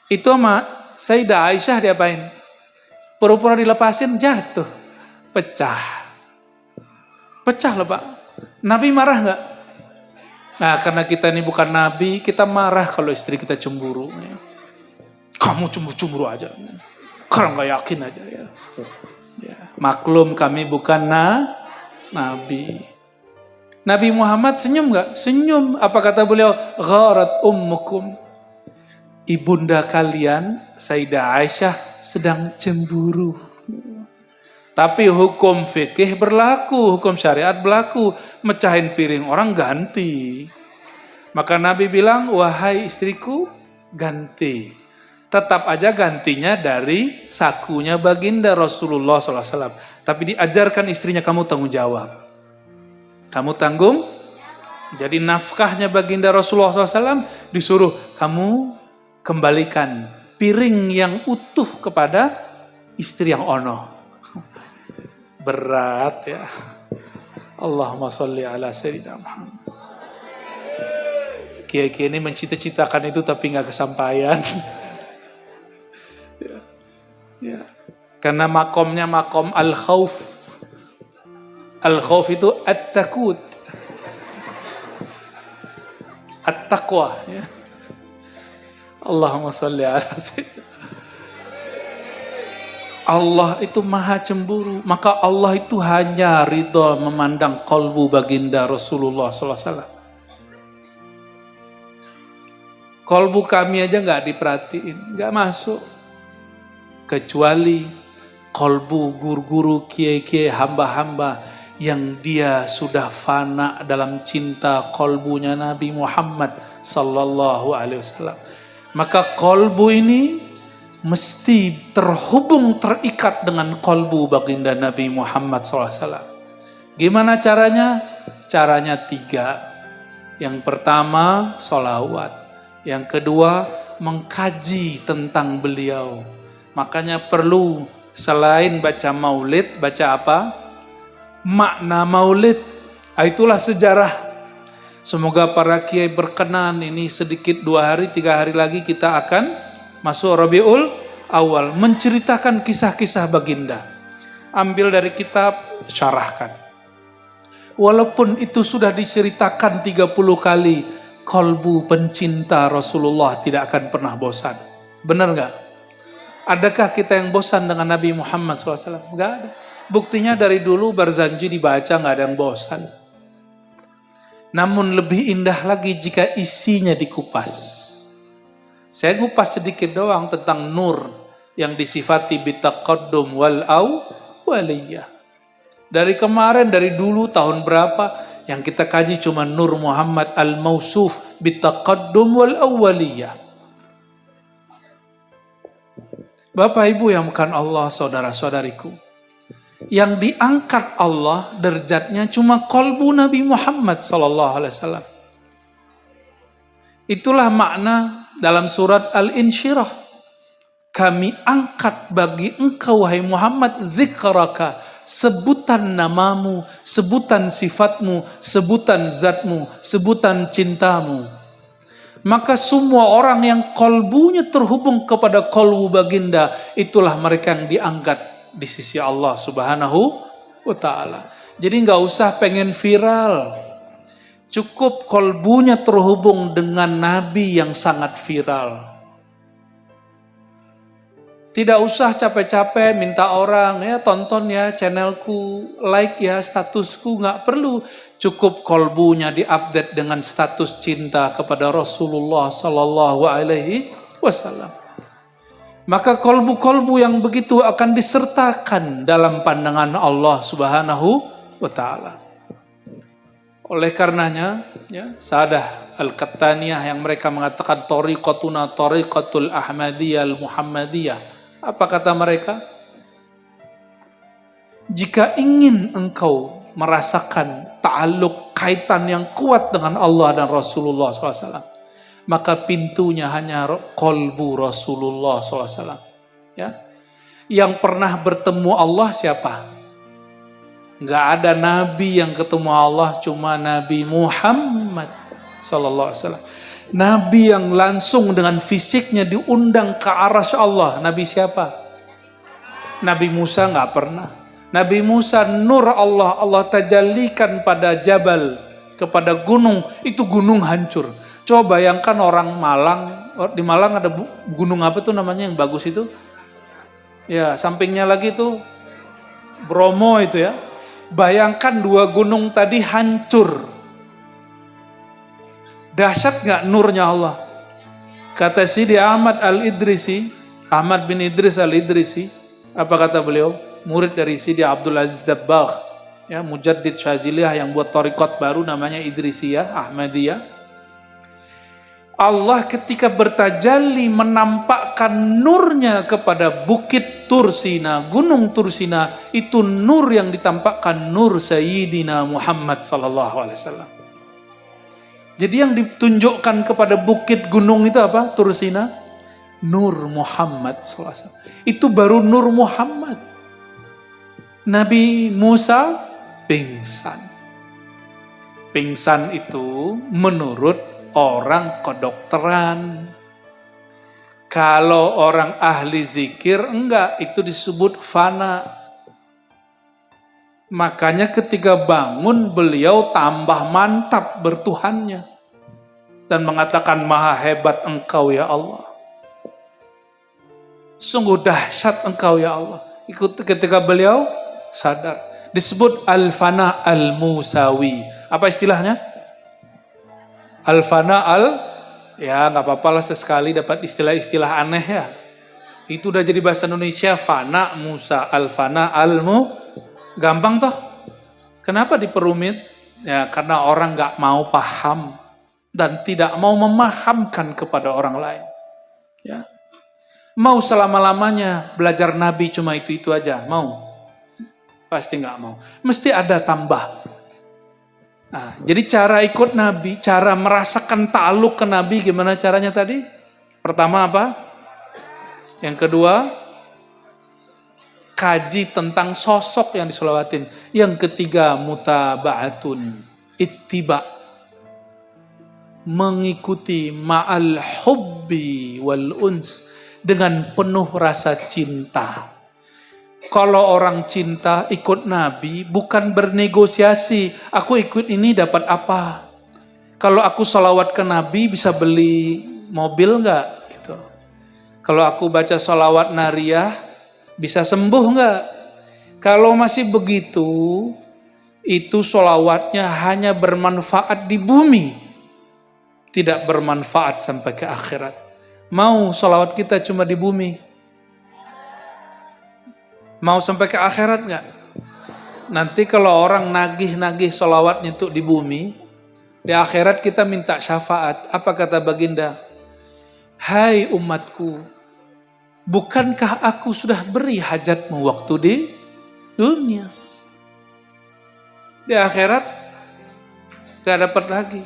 Itu sama Sayyidah Aisyah diapain? Pura-pura dilepasin, jatuh. Pecah. Pecah loh Pak. Nabi marah nggak? Nah karena kita ini bukan Nabi, kita marah kalau istri kita cemburu. Kamu cemburu aja. Karena nggak yakin aja ya. Ya. Maklum kami bukan Nabi. Nabi Muhammad senyum nggak? Senyum. Apa kata beliau? Gharat ummukum. Ibunda kalian, Sayyidah Aisyah sedang cemburu. Tapi hukum fikih berlaku, hukum syariat berlaku. Mecahin piring orang ganti. Maka Nabi bilang, wahai istriku, ganti. Tetap aja gantinya dari sakunya baginda Rasulullah SAW. Tapi diajarkan istrinya, kamu tanggung jawab. Kamu tanggung. Jadi nafkahnya baginda Rasulullah SAW disuruh, kamu kembalikan piring yang utuh kepada istri yang ono. Berat ya. Allahumma sholli ala Sayyidina Muhammad. Kiai-kiai ini mencita-citakan itu tapi nggak kesampaian. Ya. Ya. Karena makomnya makom al-khauf. Al-khauf itu at-takut. At-taqwa ya. Allahumma salli ala sayyidina. Allah itu maha cemburu. Maka Allah itu hanya ridha memandang qalbu baginda Rasulullah SAW. Qalbu kami aja gak diperhatiin. Gak masuk. Kecuali qalbu guru-guru, kiai-kiai, hamba-hamba yang dia sudah fana dalam cinta qalbunya Nabi Muhammad sallallahu alaihi wasallam. Maka qalbu ini mesti terhubung, terikat dengan qalbu baginda Nabi Muhammad SAW. Gimana caranya? Caranya 3. Yang pertama, sholawat. Yang kedua, mengkaji tentang beliau. Makanya perlu selain baca maulid, baca apa? Makna maulid. Itulah sejarah. Semoga para kiai berkenan, ini sedikit 2 hari, 3 hari lagi kita akan masuk Rabiul Awal, menceritakan kisah-kisah baginda. Ambil dari kitab, syarahkan. Walaupun itu sudah diceritakan 30 kali, kolbu pencinta Rasulullah tidak akan pernah bosan. Benar nggak? Adakah kita yang bosan dengan Nabi Muhammad SAW? Nggak ada. Buktinya dari dulu Barzanji dibaca nggak ada yang bosan. Namun lebih indah lagi jika isinya dikupas. Saya ngupas sedikit doang tentang nur yang disifati bitaqaddum wal awwaliyah. Dari kemarin, dari dulu tahun berapa yang kita kaji cuma Nur Muhammad al-Mausuf bitaqaddum wal awwaliyah. Bapak Ibu yang bukan Allah, saudara-saudariku, yang diangkat Allah derajatnya cuma kolbu Nabi Muhammad sallallahu alaihi wasallam. Itulah makna dalam surat Al-Insyirah. Kami angkat bagi engkau wahai Muhammad zikraka, sebutan namamu, sebutan sifatmu, sebutan zatmu, sebutan cintamu. Maka semua orang yang kolbunya terhubung kepada kolbu baginda, itulah mereka yang diangkat di sisi Allah Subhanahu wa ta'ala. Jadi nggak usah pengen viral, cukup kolbunya terhubung dengan Nabi yang sangat viral. Tidak usah capek-capek minta orang ya tonton ya channelku, like ya statusku, nggak perlu. Cukup kolbunya diupdate dengan status cinta kepada Rasulullah Sallallahu Alaihi Wasallam. Maka kolbu-kolbu yang begitu akan disertakan dalam pandangan Allah Subhanahu wa Ta'ala. Oleh karenanya, ya, Sadah Al-Qattaniyah yang mereka mengatakan tariqatuna tariqatul Ahmadiyah al-Muhammadiyah. Apa kata mereka? Jika ingin engkau merasakan ta'alluq kaitan yang kuat dengan Allah dan Rasulullah SAW, maka pintunya hanya kolbu Rasulullah SAW. Ya, yang pernah bertemu Allah siapa? Nggak ada nabi yang ketemu Allah, cuma Nabi Muhammad sallallahu alaihi wasallam. Nabi yang langsung dengan fisiknya diundang ke arasy Allah, Nabi siapa? Nabi Musa nggak pernah. Nabi Musa nur Allah, Allah tajallikan pada jabal, kepada gunung, itu gunung hancur. Coba bayangkan orang Malang, di Malang ada gunung apa tuh namanya yang bagus itu? Ya, sampingnya lagi tuh Bromo itu ya. Bayangkan dua gunung tadi hancur. Dahsyat gak nurnya Allah? Kata Sidi Ahmad Al-Idrisi, Ahmad bin Idris Al-Idrisi, apa kata beliau? Murid dari Sidi Abdul Aziz Dabbagh, ya, Mujaddid Syaziliyah yang buat thariqat baru namanya Idrisiyah, Ahmadiyah. Allah ketika bertajalli menampakkan nurnya kepada bukit Tursina, gunung Tursina, itu nur yang ditampakkan nur Sayyidina Muhammad sallallahu alaihi wasallam. Jadi yang ditunjukkan kepada bukit gunung itu apa? Tursina, nur Muhammad sallallahu alaihi wasallam. Itu baru nur Muhammad. Nabi Musa pingsan. Pingsan itu menurut orang kedokteran. Kalau orang ahli zikir enggak, itu disebut fana. Makanya ketika bangun beliau tambah mantap bertuhannya dan mengatakan maha hebat engkau ya Allah. Sungguh dahsyat engkau ya Allah. Ikut ketika beliau sadar. Disebut al-fana al-musawi. Apa istilahnya? Al-fana ya nggak apa-apa lah sesekali dapat istilah-istilah aneh ya. Itu udah jadi bahasa Indonesia, fana Musa, al-fana al-mu. Gampang toh? Kenapa diperumit? Ya karena orang nggak mau paham dan tidak mau memahamkan kepada orang lain. Ya. Mau selama-lamanya belajar Nabi cuma itu aja? Mau? Pasti nggak mau. Mesti ada tambah. Nah, jadi cara ikut Nabi, cara merasakan ta'aluk ke Nabi, gimana caranya tadi? Pertama apa? Yang kedua, kaji tentang sosok yang disolawatin. Yang ketiga, mutaba'atun, ittiba, mengikuti ma'al hubbi wal uns, dengan penuh rasa cinta. Kalau orang cinta ikut Nabi bukan bernegosiasi, aku ikut ini dapat apa? Kalau aku salawat ke Nabi bisa beli mobil nggak? Gitu. Kalau aku baca salawat nariyah bisa sembuh nggak? Kalau masih begitu, itu salawatnya hanya bermanfaat di bumi, tidak bermanfaat sampai ke akhirat. Mau salawat kita cuma di bumi? Mau sampai ke akhirat nggak? Nanti kalau orang nagih-nagih salawatnya untuk di bumi, di akhirat kita minta syafaat. Apa kata baginda? Hai umatku, bukankah aku sudah beri hajatmu waktu di dunia? Di akhirat gak dapat lagi.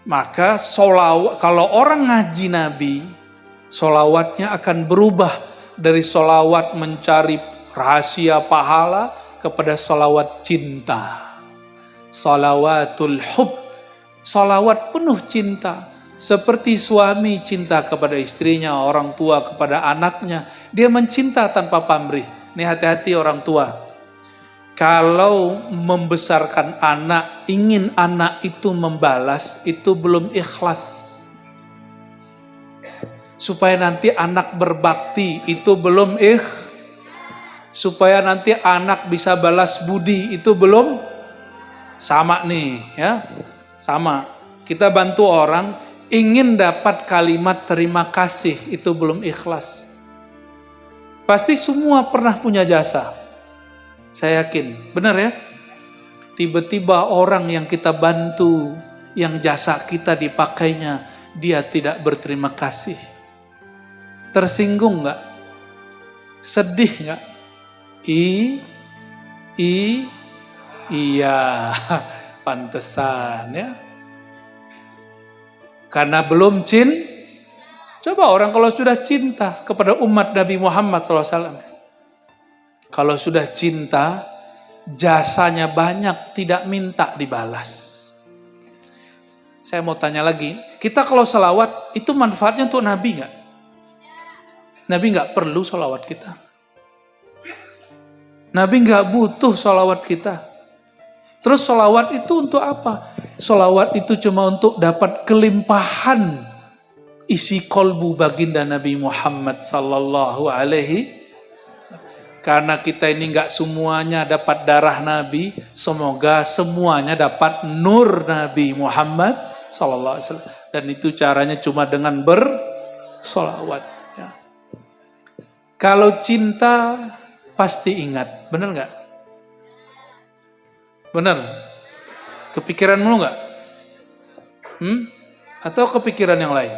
Maka kalau orang ngaji Nabi, solawatnya akan berubah dari solawat mencari rahasia pahala kepada solawat cinta. Salawatul hub, salawat penuh cinta. Seperti suami cinta kepada istrinya, orang tua kepada anaknya. Dia mencinta tanpa pamrih. Ini hati-hati orang tua. Kalau membesarkan anak, ingin anak itu membalas, itu belum ikhlas. Supaya nanti anak berbakti, itu belum supaya nanti anak bisa balas budi, itu belum. Sama nih ya, sama. Kita bantu orang, ingin dapat kalimat terima kasih, itu belum ikhlas. Pasti semua pernah punya jasa, saya yakin, benar ya. Tiba-tiba orang yang kita bantu, yang jasa kita dipakainya, dia tidak berterima kasih. Tersinggung nggak? Sedih nggak? Iya, pantesan ya. Karena belum coba orang kalau sudah cinta kepada umat Nabi Muhammad SAW, kalau sudah cinta, jasanya banyak, tidak minta dibalas. Saya mau tanya lagi, kita kalau salawat, itu manfaatnya untuk Nabi nggak? Nabi nggak perlu salawat kita. Nabi nggak butuh salawat kita. Terus salawat itu untuk apa? Salawat itu cuma untuk dapat kelimpahan isi kolbu baginda Nabi Muhammad sallallahu alaihi. Karena kita ini nggak semuanya dapat darah Nabi, semoga semuanya dapat nur Nabi Muhammad sallallahu alaihi wasallam. Dan itu caranya cuma dengan bersolawat. Ya. Kalau cinta pasti ingat, benar nggak? Benar? Kepikiran mulu nggak? Atau kepikiran yang lain?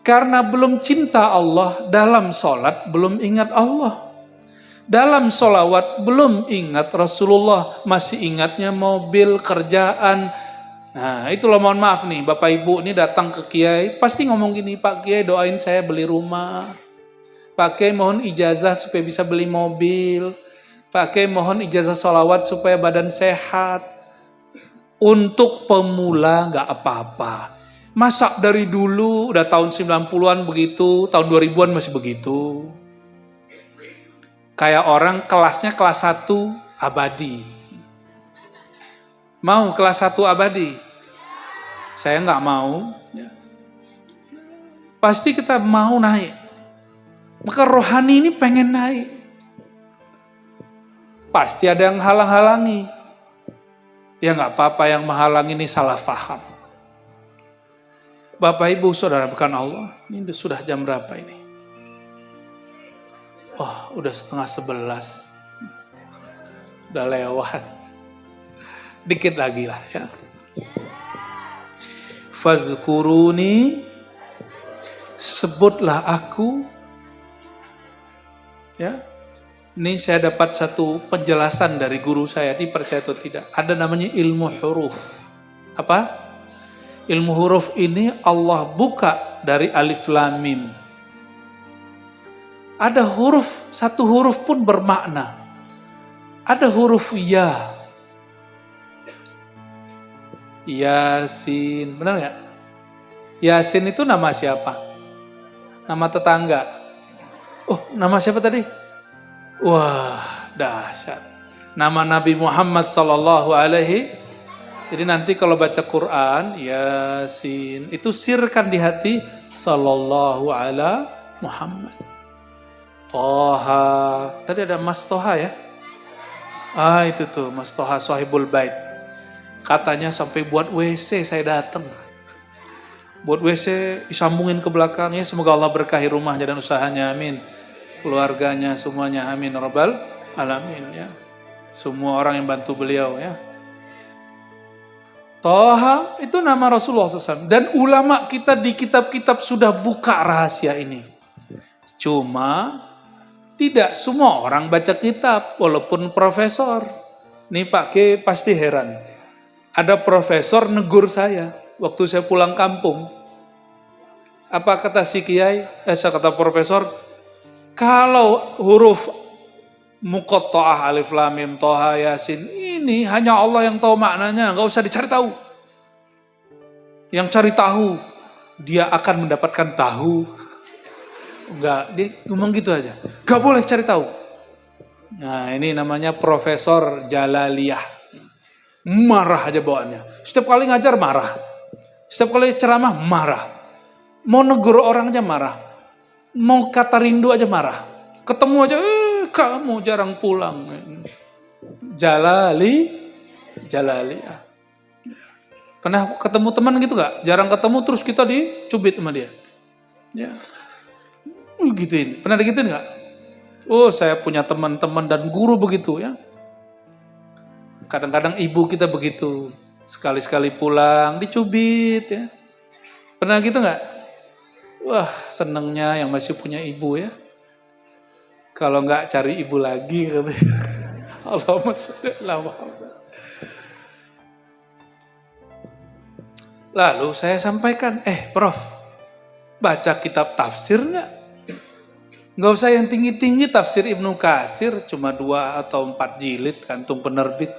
Karena belum cinta Allah, dalam sholat belum ingat Allah. Dalam sholawat belum ingat Rasulullah, masih ingatnya mobil, kerjaan. Nah itulah, mohon maaf nih Bapak Ibu ini datang ke Kiai, pasti ngomong gini, Pak Kiai doain saya beli rumah. Pak Kiai mohon ijazah supaya bisa beli mobil. Pak Kiai mohon ijazah sholawat supaya badan sehat. Untuk pemula nggak apa-apa. Masa dari dulu udah tahun 90-an begitu, tahun 2000-an masih begitu. Kayak orang kelasnya kelas 1 abadi. Mau kelas 1 abadi? Saya nggak mau. Pasti kita mau naik. Maka rohani ini pengen naik. Pasti ada yang halang-halangi. Ya nggak apa-apa, yang menghalangi ini salah paham. Bapak Ibu Saudara bukan Allah, ini sudah jam berapa ini? Oh, udah 10:30. Udah lewat. Dikit lagi lah ya. Fazkuruni, sebutlah aku. Ya. Ini saya dapat satu penjelasan dari guru saya, dipercaya atau tidak. Ada namanya ilmu huruf. Apa? Ilmu huruf ini Allah buka dari alif lam mim. Ada huruf, satu huruf pun bermakna. Ada huruf ya. Yasin, benar nggak? Yasin itu nama siapa? Nama tetangga. Oh, nama siapa tadi? Wah, dahsyat. Nama Nabi Muhammad sallallahu alaihi. Jadi nanti kalau baca Quran, Yasin, itu sirkan di hati sallallahu ala Muhammad. Toha. Tadi ada Mas Toha ya? Itu tuh Mas Toha Sohibul Bait. Katanya sampai buat WC saya datang. Buat WC disambungin ke belakangnya. Semoga Allah berkahi rumahnya dan usahanya. Amin. Keluarganya semuanya. Amin. Rabbal alamin ya. Semua orang yang bantu beliau ya. Toha itu nama Rasulullah SAW. Dan ulama kita di kitab-kitab sudah buka rahasia ini. Cuma tidak semua orang baca kitab. Walaupun profesor. Nih Pak K pasti heran. Ada profesor negur saya. Waktu saya pulang kampung. Apa kata si Kiai? Saya kata profesor. Kalau huruf muqatta'ah alif lam mim toha yasin ini hanya Allah yang tahu maknanya, nggak usah dicari tahu. Yang cari tahu dia akan mendapatkan tahu. Enggak, dia ngomong gitu aja. Gak boleh cari tahu. Nah, ini namanya Profesor Jalaliyah. Marah aja bawaannya. Setiap kali ngajar marah. Setiap kali ceramah marah. Mau negur orang aja marah. Mau kata rindu aja marah. Ketemu aja, kamu jarang pulang. Jalaliyah. Pernah ketemu teman gitu gak? Jarang ketemu terus kita dicubit sama dia. Ya. Gituin. Pernah digituin gak? Oh, saya punya teman-teman dan guru begitu ya. Kadang-kadang ibu kita begitu. Sekali-sekali pulang dicubit ya. Pernah gitu gak? Wah, senengnya yang masih punya ibu ya. Kalau nggak cari ibu lagi katanya. Allahumma sholli ala Muhammad. Lalu saya sampaikan, Prof, baca kitab tafsir nggak? Nggak usah yang tinggi-tinggi, tafsir Ibnu Katsir cuma 2 atau 4 jilid kantung penerbit.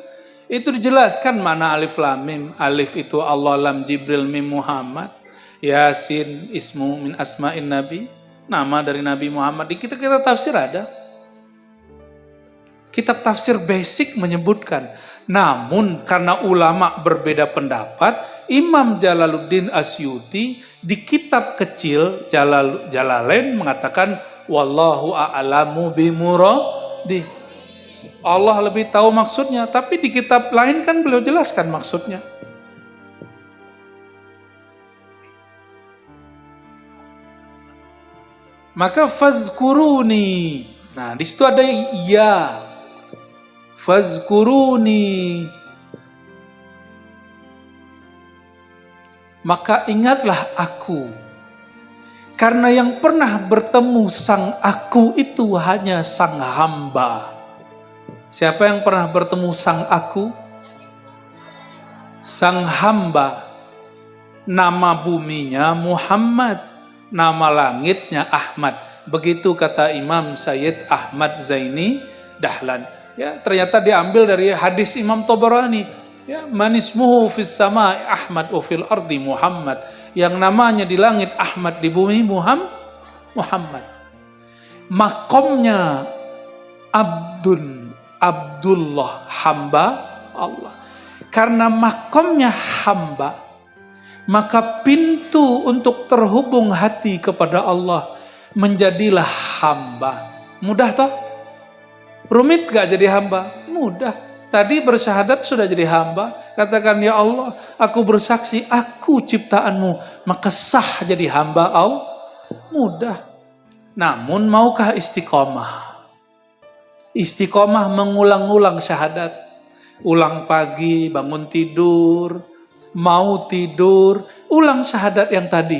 Itu dijelaskan mana alif lam mim. Alif itu Allah, lam Jibril, mim Muhammad. Yasin ismu min asma'in nabi, nama dari Nabi Muhammad. Di kitab-kitab tafsir ada. Kitab tafsir basic menyebutkan. Namun karena ulama berbeda pendapat, Imam Jalaluddin Asyuti di kitab kecil Jalalain mengatakan wallahu a'lamu bimuradi. Allah lebih tahu maksudnya, tapi di kitab lain kan beliau jelaskan maksudnya. Maka fazkuruni. Nah, di situ ada ya. Fazkuruni. Maka ingatlah aku. Karena yang pernah bertemu sang aku itu hanya sang hamba. Siapa yang pernah bertemu sang aku? Sang hamba. Nama buminya Muhammad. Nama langitnya Ahmad. Begitu kata Imam Sayyid Ahmad Zaini Dahlan. Ya, ternyata diambil dari hadis Imam Tabarani. Ya, manismuhu fis sama Ahmad wa fil ardi Muhammad. Yang namanya di langit Ahmad, di bumi Muhammad. Makomnya Abdullah, hamba Allah. Karena makomnya hamba, maka pintu untuk terhubung hati kepada Allah menjadilah hamba. Mudah toh? Rumit gak jadi hamba? Mudah. Tadi bersyahadat sudah jadi hamba. Katakan, ya Allah, aku bersaksi, aku ciptaanmu. Maka sah jadi hamba Allah. Mudah. Namun maukah istiqomah? Istiqomah mengulang-ulang syahadat. Ulang pagi, bangun tidur. Mau tidur, ulang syahadat yang tadi.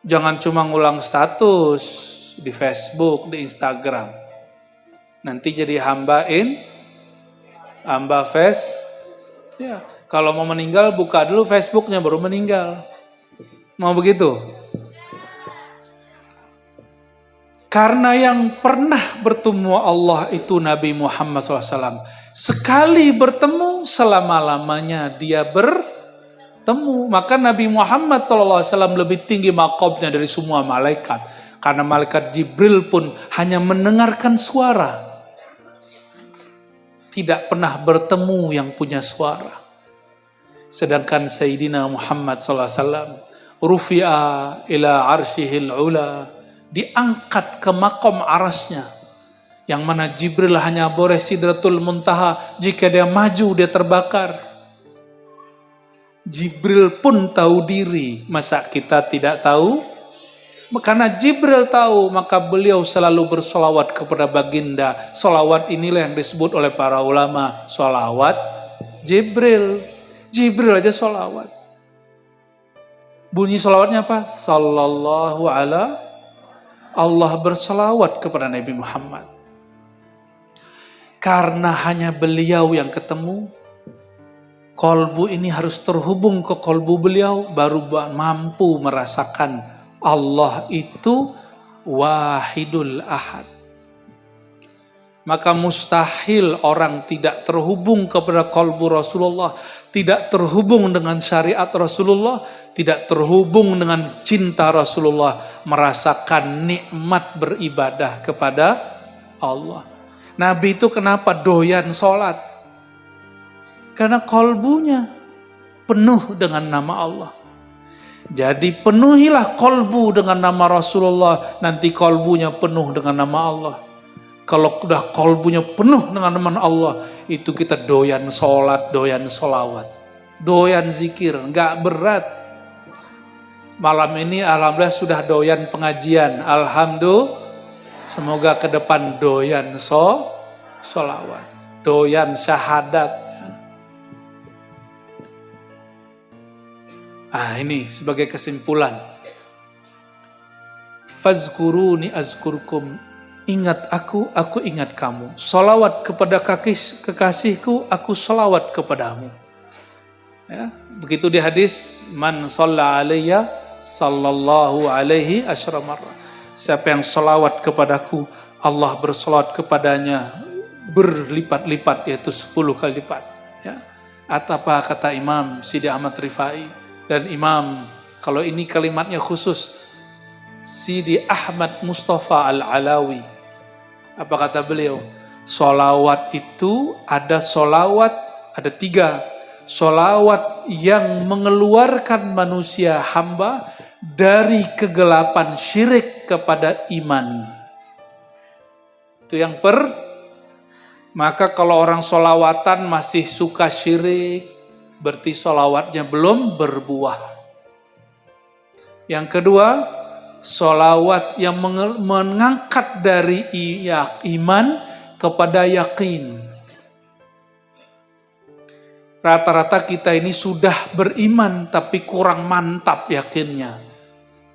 Jangan cuma ngulang status di Facebook, di Instagram. Nanti jadi hamba Ya, kalau mau meninggal buka dulu Facebooknya baru meninggal. Mau begitu? Karena yang pernah bertemu Allah itu Nabi Muhammad SAW. Sekali bertemu, selama-lamanya dia bertemu. Maka Nabi Muhammad SAW lebih tinggi maqamnya dari semua malaikat. Karena malaikat Jibril pun hanya mendengarkan suara, tidak pernah bertemu yang punya suara. Sedangkan Sayyidina Muhammad SAW rufi'a ila arsyihil ula, diangkat ke makom arasnya, yang mana Jibril hanya boleh sidratul muntaha, jika dia maju dia terbakar. Jibril pun tahu diri, masa kita tidak tahu? Karena Jibril tahu, maka beliau selalu bersolawat kepada baginda. Solawat inilah yang disebut oleh para ulama solawat Jibril. Jibril aja solawat. Bunyi solawatnya apa? Sallallahu ala, Allah bersolawat kepada Nabi Muhammad. Karena hanya beliau yang ketemu, kolbu ini harus terhubung ke kolbu beliau, baru mampu merasakan Allah itu wahidul ahad. Maka mustahil orang tidak terhubung kepada kolbu Rasulullah, tidak terhubung dengan syariat Rasulullah, tidak terhubung dengan cinta Rasulullah, merasakan nikmat beribadah kepada Allah. Nabi itu kenapa doyan sholat? Karena kolbunya penuh dengan nama Allah. Jadi penuhilah kolbu dengan nama Rasulullah, nanti kolbunya penuh dengan nama Allah. Kalau udah kolbunya penuh dengan nama Allah, itu kita doyan sholat, doyan sholawat, doyan zikir, nggak berat. Malam ini alhamdulillah sudah doyan pengajian, alhamdulillah. Semoga ke depan doyan sholawat, doyan syahadat. Ini sebagai kesimpulan. Fazkuruni azkurkum. Ingat aku ingat kamu. Salawat kepada kekasihku, aku salawat kepadamu. Ya, begitu di hadis, man shalla alayya sallallahu alaihi asyra marrah. Siapa yang salawat kepadaku, Allah bersalawat kepadanya berlipat-lipat, yaitu 10 kali lipat. Ya. Atau apa kata Imam Sidi Ahmad Rifai? Dan Imam, kalau ini kalimatnya khusus, Sidi Ahmad Mustafa Al-Alawi. Apa kata beliau? Solawat itu ada 3. Solawat yang mengeluarkan manusia hamba dari kegelapan syirik kepada iman. Itu yang maka kalau orang solawatan masih suka syirik, berarti solawatnya belum berbuah. Yang kedua, solawat yang mengangkat dari iman kepada yakin. Rata-rata kita ini sudah beriman tapi kurang mantap yakinnya,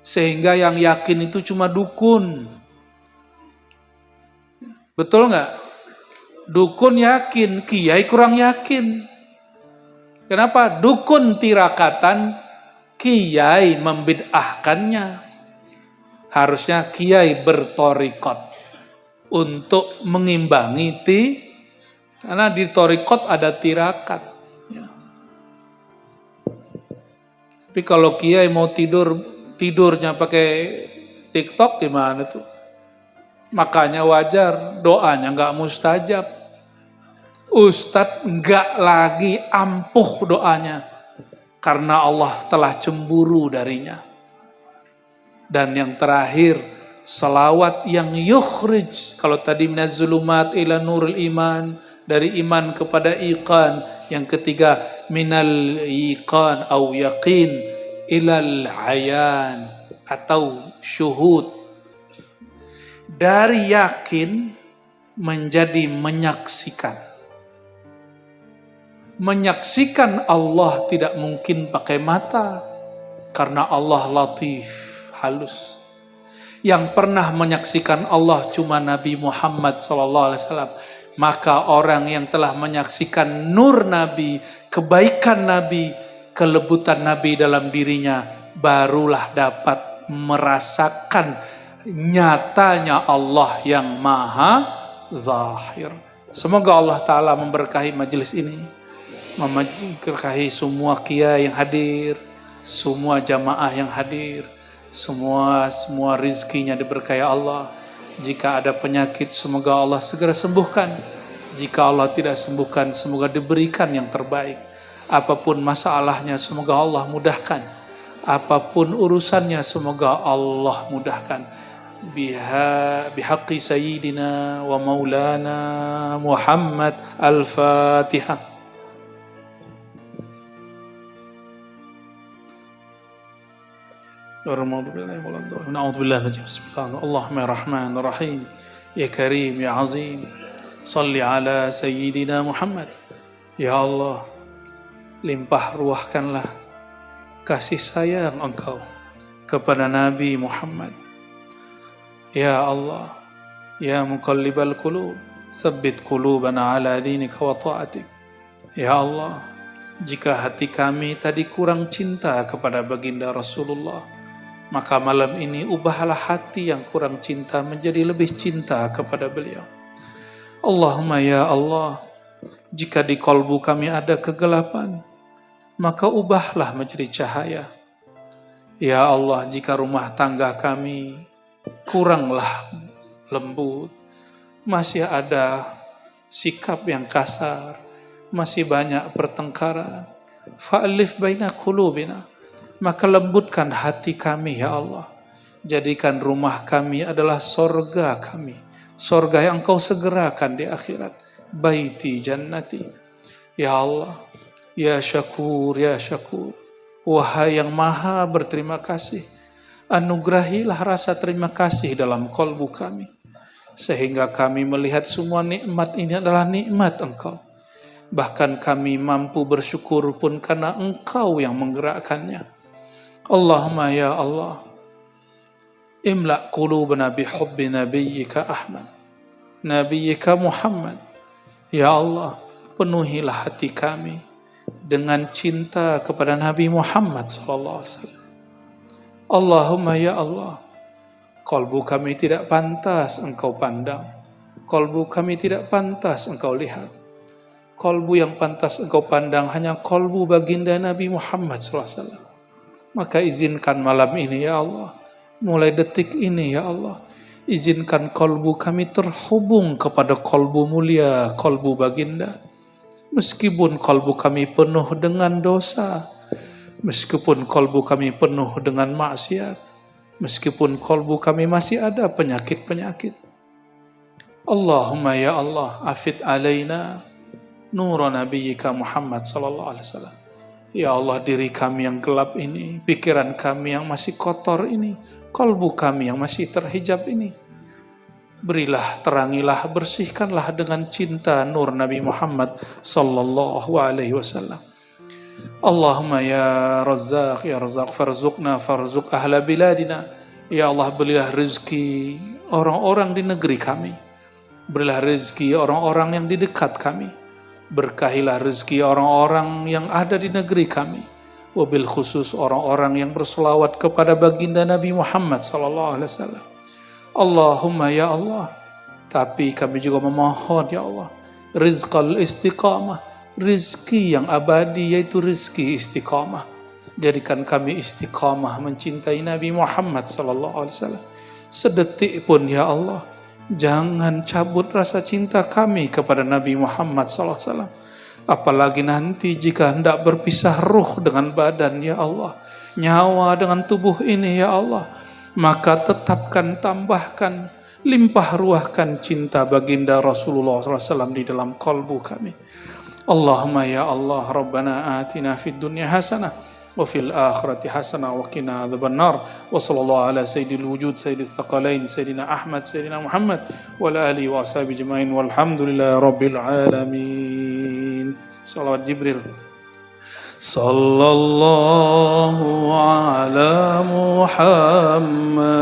sehingga yang yakin itu cuma dukun. Betul nggak? Dukun yakin, kiai kurang yakin. Kenapa? Dukun tirakatan, kiai membid'ahkannya. Harusnya kiai bertorikot untuk mengimbangi karena di torikot ada tirakat. Ya. Tapi kalau kiai mau tidurnya pakai TikTok gimana tuh? Makanya wajar doanya nggak mustajab. Ustadz nggak lagi ampuh doanya karena Allah telah cemburu darinya. Dan yang terakhir, salawat yang yukhrij. Kalau tadi minaz zulumat ila nurul iman, dari iman kepada iqan. Yang ketiga, minal iqan au yaqin ilal ayan atau syuhud. Dari yakin menjadi menyaksikan. Menyaksikan Allah tidak mungkin pakai mata, karena Allah latif, halus. Yang pernah menyaksikan Allah cuma Nabi Muhammad SAW. Maka orang yang telah menyaksikan nur Nabi, kebaikan Nabi, kelebutan Nabi dalam dirinya, barulah dapat merasakan nyatanya Allah yang maha zahir. Semoga Allah Ta'ala memberkahi majelis ini, memberkahi semua kiai yang hadir, semua jamaah yang hadir. Semua rizkinya diberkahi Allah. Jika ada penyakit, semoga Allah segera sembuhkan. Jika Allah tidak sembuhkan, semoga diberikan yang terbaik. Apapun masalahnya, semoga Allah mudahkan. Apapun urusannya, semoga Allah mudahkan. Bihaqqi sayyidina wa maulana Muhammad. Al-Fatihah. Bismillahirrahmanirrahim. Ya Karim, Ya Azim, Salli ala Sayyidina Muhammad. Ya Allah, limpah ruahkanlah kasih sayang Engkau kepada Nabi Muhammad. Ya Allah, Ya Muqallibal Qulub, Tsabbit qulubana ala dinika wa ta'atik. Ya Allah, jika hati kami tadi kurang cinta kepada baginda Rasulullah, maka malam ini ubahlah hati yang kurang cinta menjadi lebih cinta kepada beliau. Allahumma ya Allah, jika di kalbu kami ada kegelapan, maka ubahlah menjadi cahaya. Ya Allah, jika rumah tangga kami kuranglah lembut, masih ada sikap yang kasar, masih banyak pertengkaran, fa'alif baina qulubina, maka lembutkan hati kami ya Allah. Jadikan rumah kami adalah sorga kami, sorga yang Engkau segerakan di akhirat. Baiti jannati. Ya Allah, Ya Syakur, Ya Syakur, wahai yang maha berterima kasih, anugerahilah rasa terima kasih dalam kalbu kami, sehingga kami melihat semua nikmat ini adalah nikmat Engkau. Bahkan kami mampu bersyukur pun karena Engkau yang menggerakkannya. Allahumma ya Allah, imla' qulubana bihubbi nabiyyika Ahmad, nabiyyika Muhammad. Ya Allah, penuhilah hati kami dengan cinta kepada Nabi Muhammad SAW. Allahumma ya Allah, kalbu kami tidak pantas Engkau pandang, kalbu kami tidak pantas Engkau lihat. Kalbu yang pantas Engkau pandang hanya kalbu baginda Nabi Muhammad SAW. Maka izinkan malam ini ya Allah, mulai detik ini ya Allah, izinkan kalbu kami terhubung kepada kalbu mulia, kalbu baginda. Meskipun kalbu kami penuh dengan dosa, meskipun kalbu kami penuh dengan maksiat, meskipun kalbu kami masih ada penyakit-penyakit. Allahumma ya Allah, afid alaina nura nabiyyika Muhammad sallallahu alaihi wasallam. Ya Allah, diri kami yang gelap ini, pikiran kami yang masih kotor ini, kalbu kami yang masih terhijab ini, berilah, terangilah, bersihkanlah dengan cinta nur Nabi Muhammad sallallahu alaihi wasallam. Allahumma ya Razzaq, Ya Razzaq, farzuq ahla biladina. Ya Allah, berilah rezeki orang-orang di negeri kami, berilah rezeki orang-orang yang di dekat kami. Berkahilah rezeki orang-orang yang ada di negeri kami, wabil khusus orang-orang yang berselawat kepada baginda Nabi Muhammad SAW. Allahumma ya Allah, tapi kami juga memohon ya Allah, rizqal istiqamah, rizki yang abadi, yaitu rizki istiqamah. Jadikan kami istiqamah mencintai Nabi Muhammad SAW. Sedetik pun ya Allah, jangan cabut rasa cinta kami kepada Nabi Muhammad SAW. Apalagi nanti jika hendak berpisah ruh dengan badan ya Allah, nyawa dengan tubuh ini ya Allah, maka tetapkan, tambahkan, limpah ruahkan cinta baginda Rasulullah SAW di dalam kalbu kami. Allahumma ya Allah, Rabbana atina fid dunya hasanah wa fil akhirati hasanah wa qina adzabannar. Wa sallallahu ala sayyidil wujud sayyidis thaqalain sayyidina Ahmad sayyidina Muhammad wa ala alihi wa ashabihi ajmain walhamdulillahi rabbil alamin. Salawat Jibril. Sallallahu ala Muhammad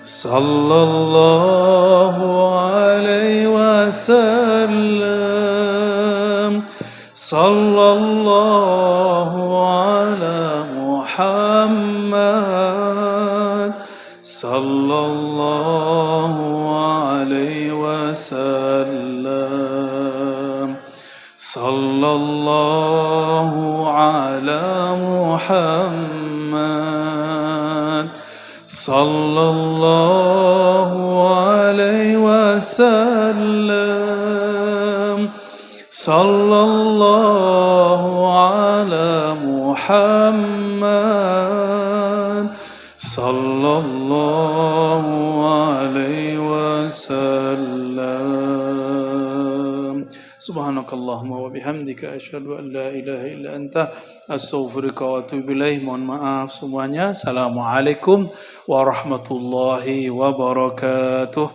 sallallahu alaihi wasallam. Sallallahu ala Muhammad sallallahu alaihi wasallam. Sallallahu ala Muhammad sallallahu alaihi wasallam, sallallahu ala Muhammad, sallallahu alaihi wasallam. Subhanakallahumma wa bihamdika asyhadu an la ilaha illa anta astaghfiruka wa atubu ilaik. Mohon maaf semuanya. Assalamualaikum warahmatullahi wabarakatuh.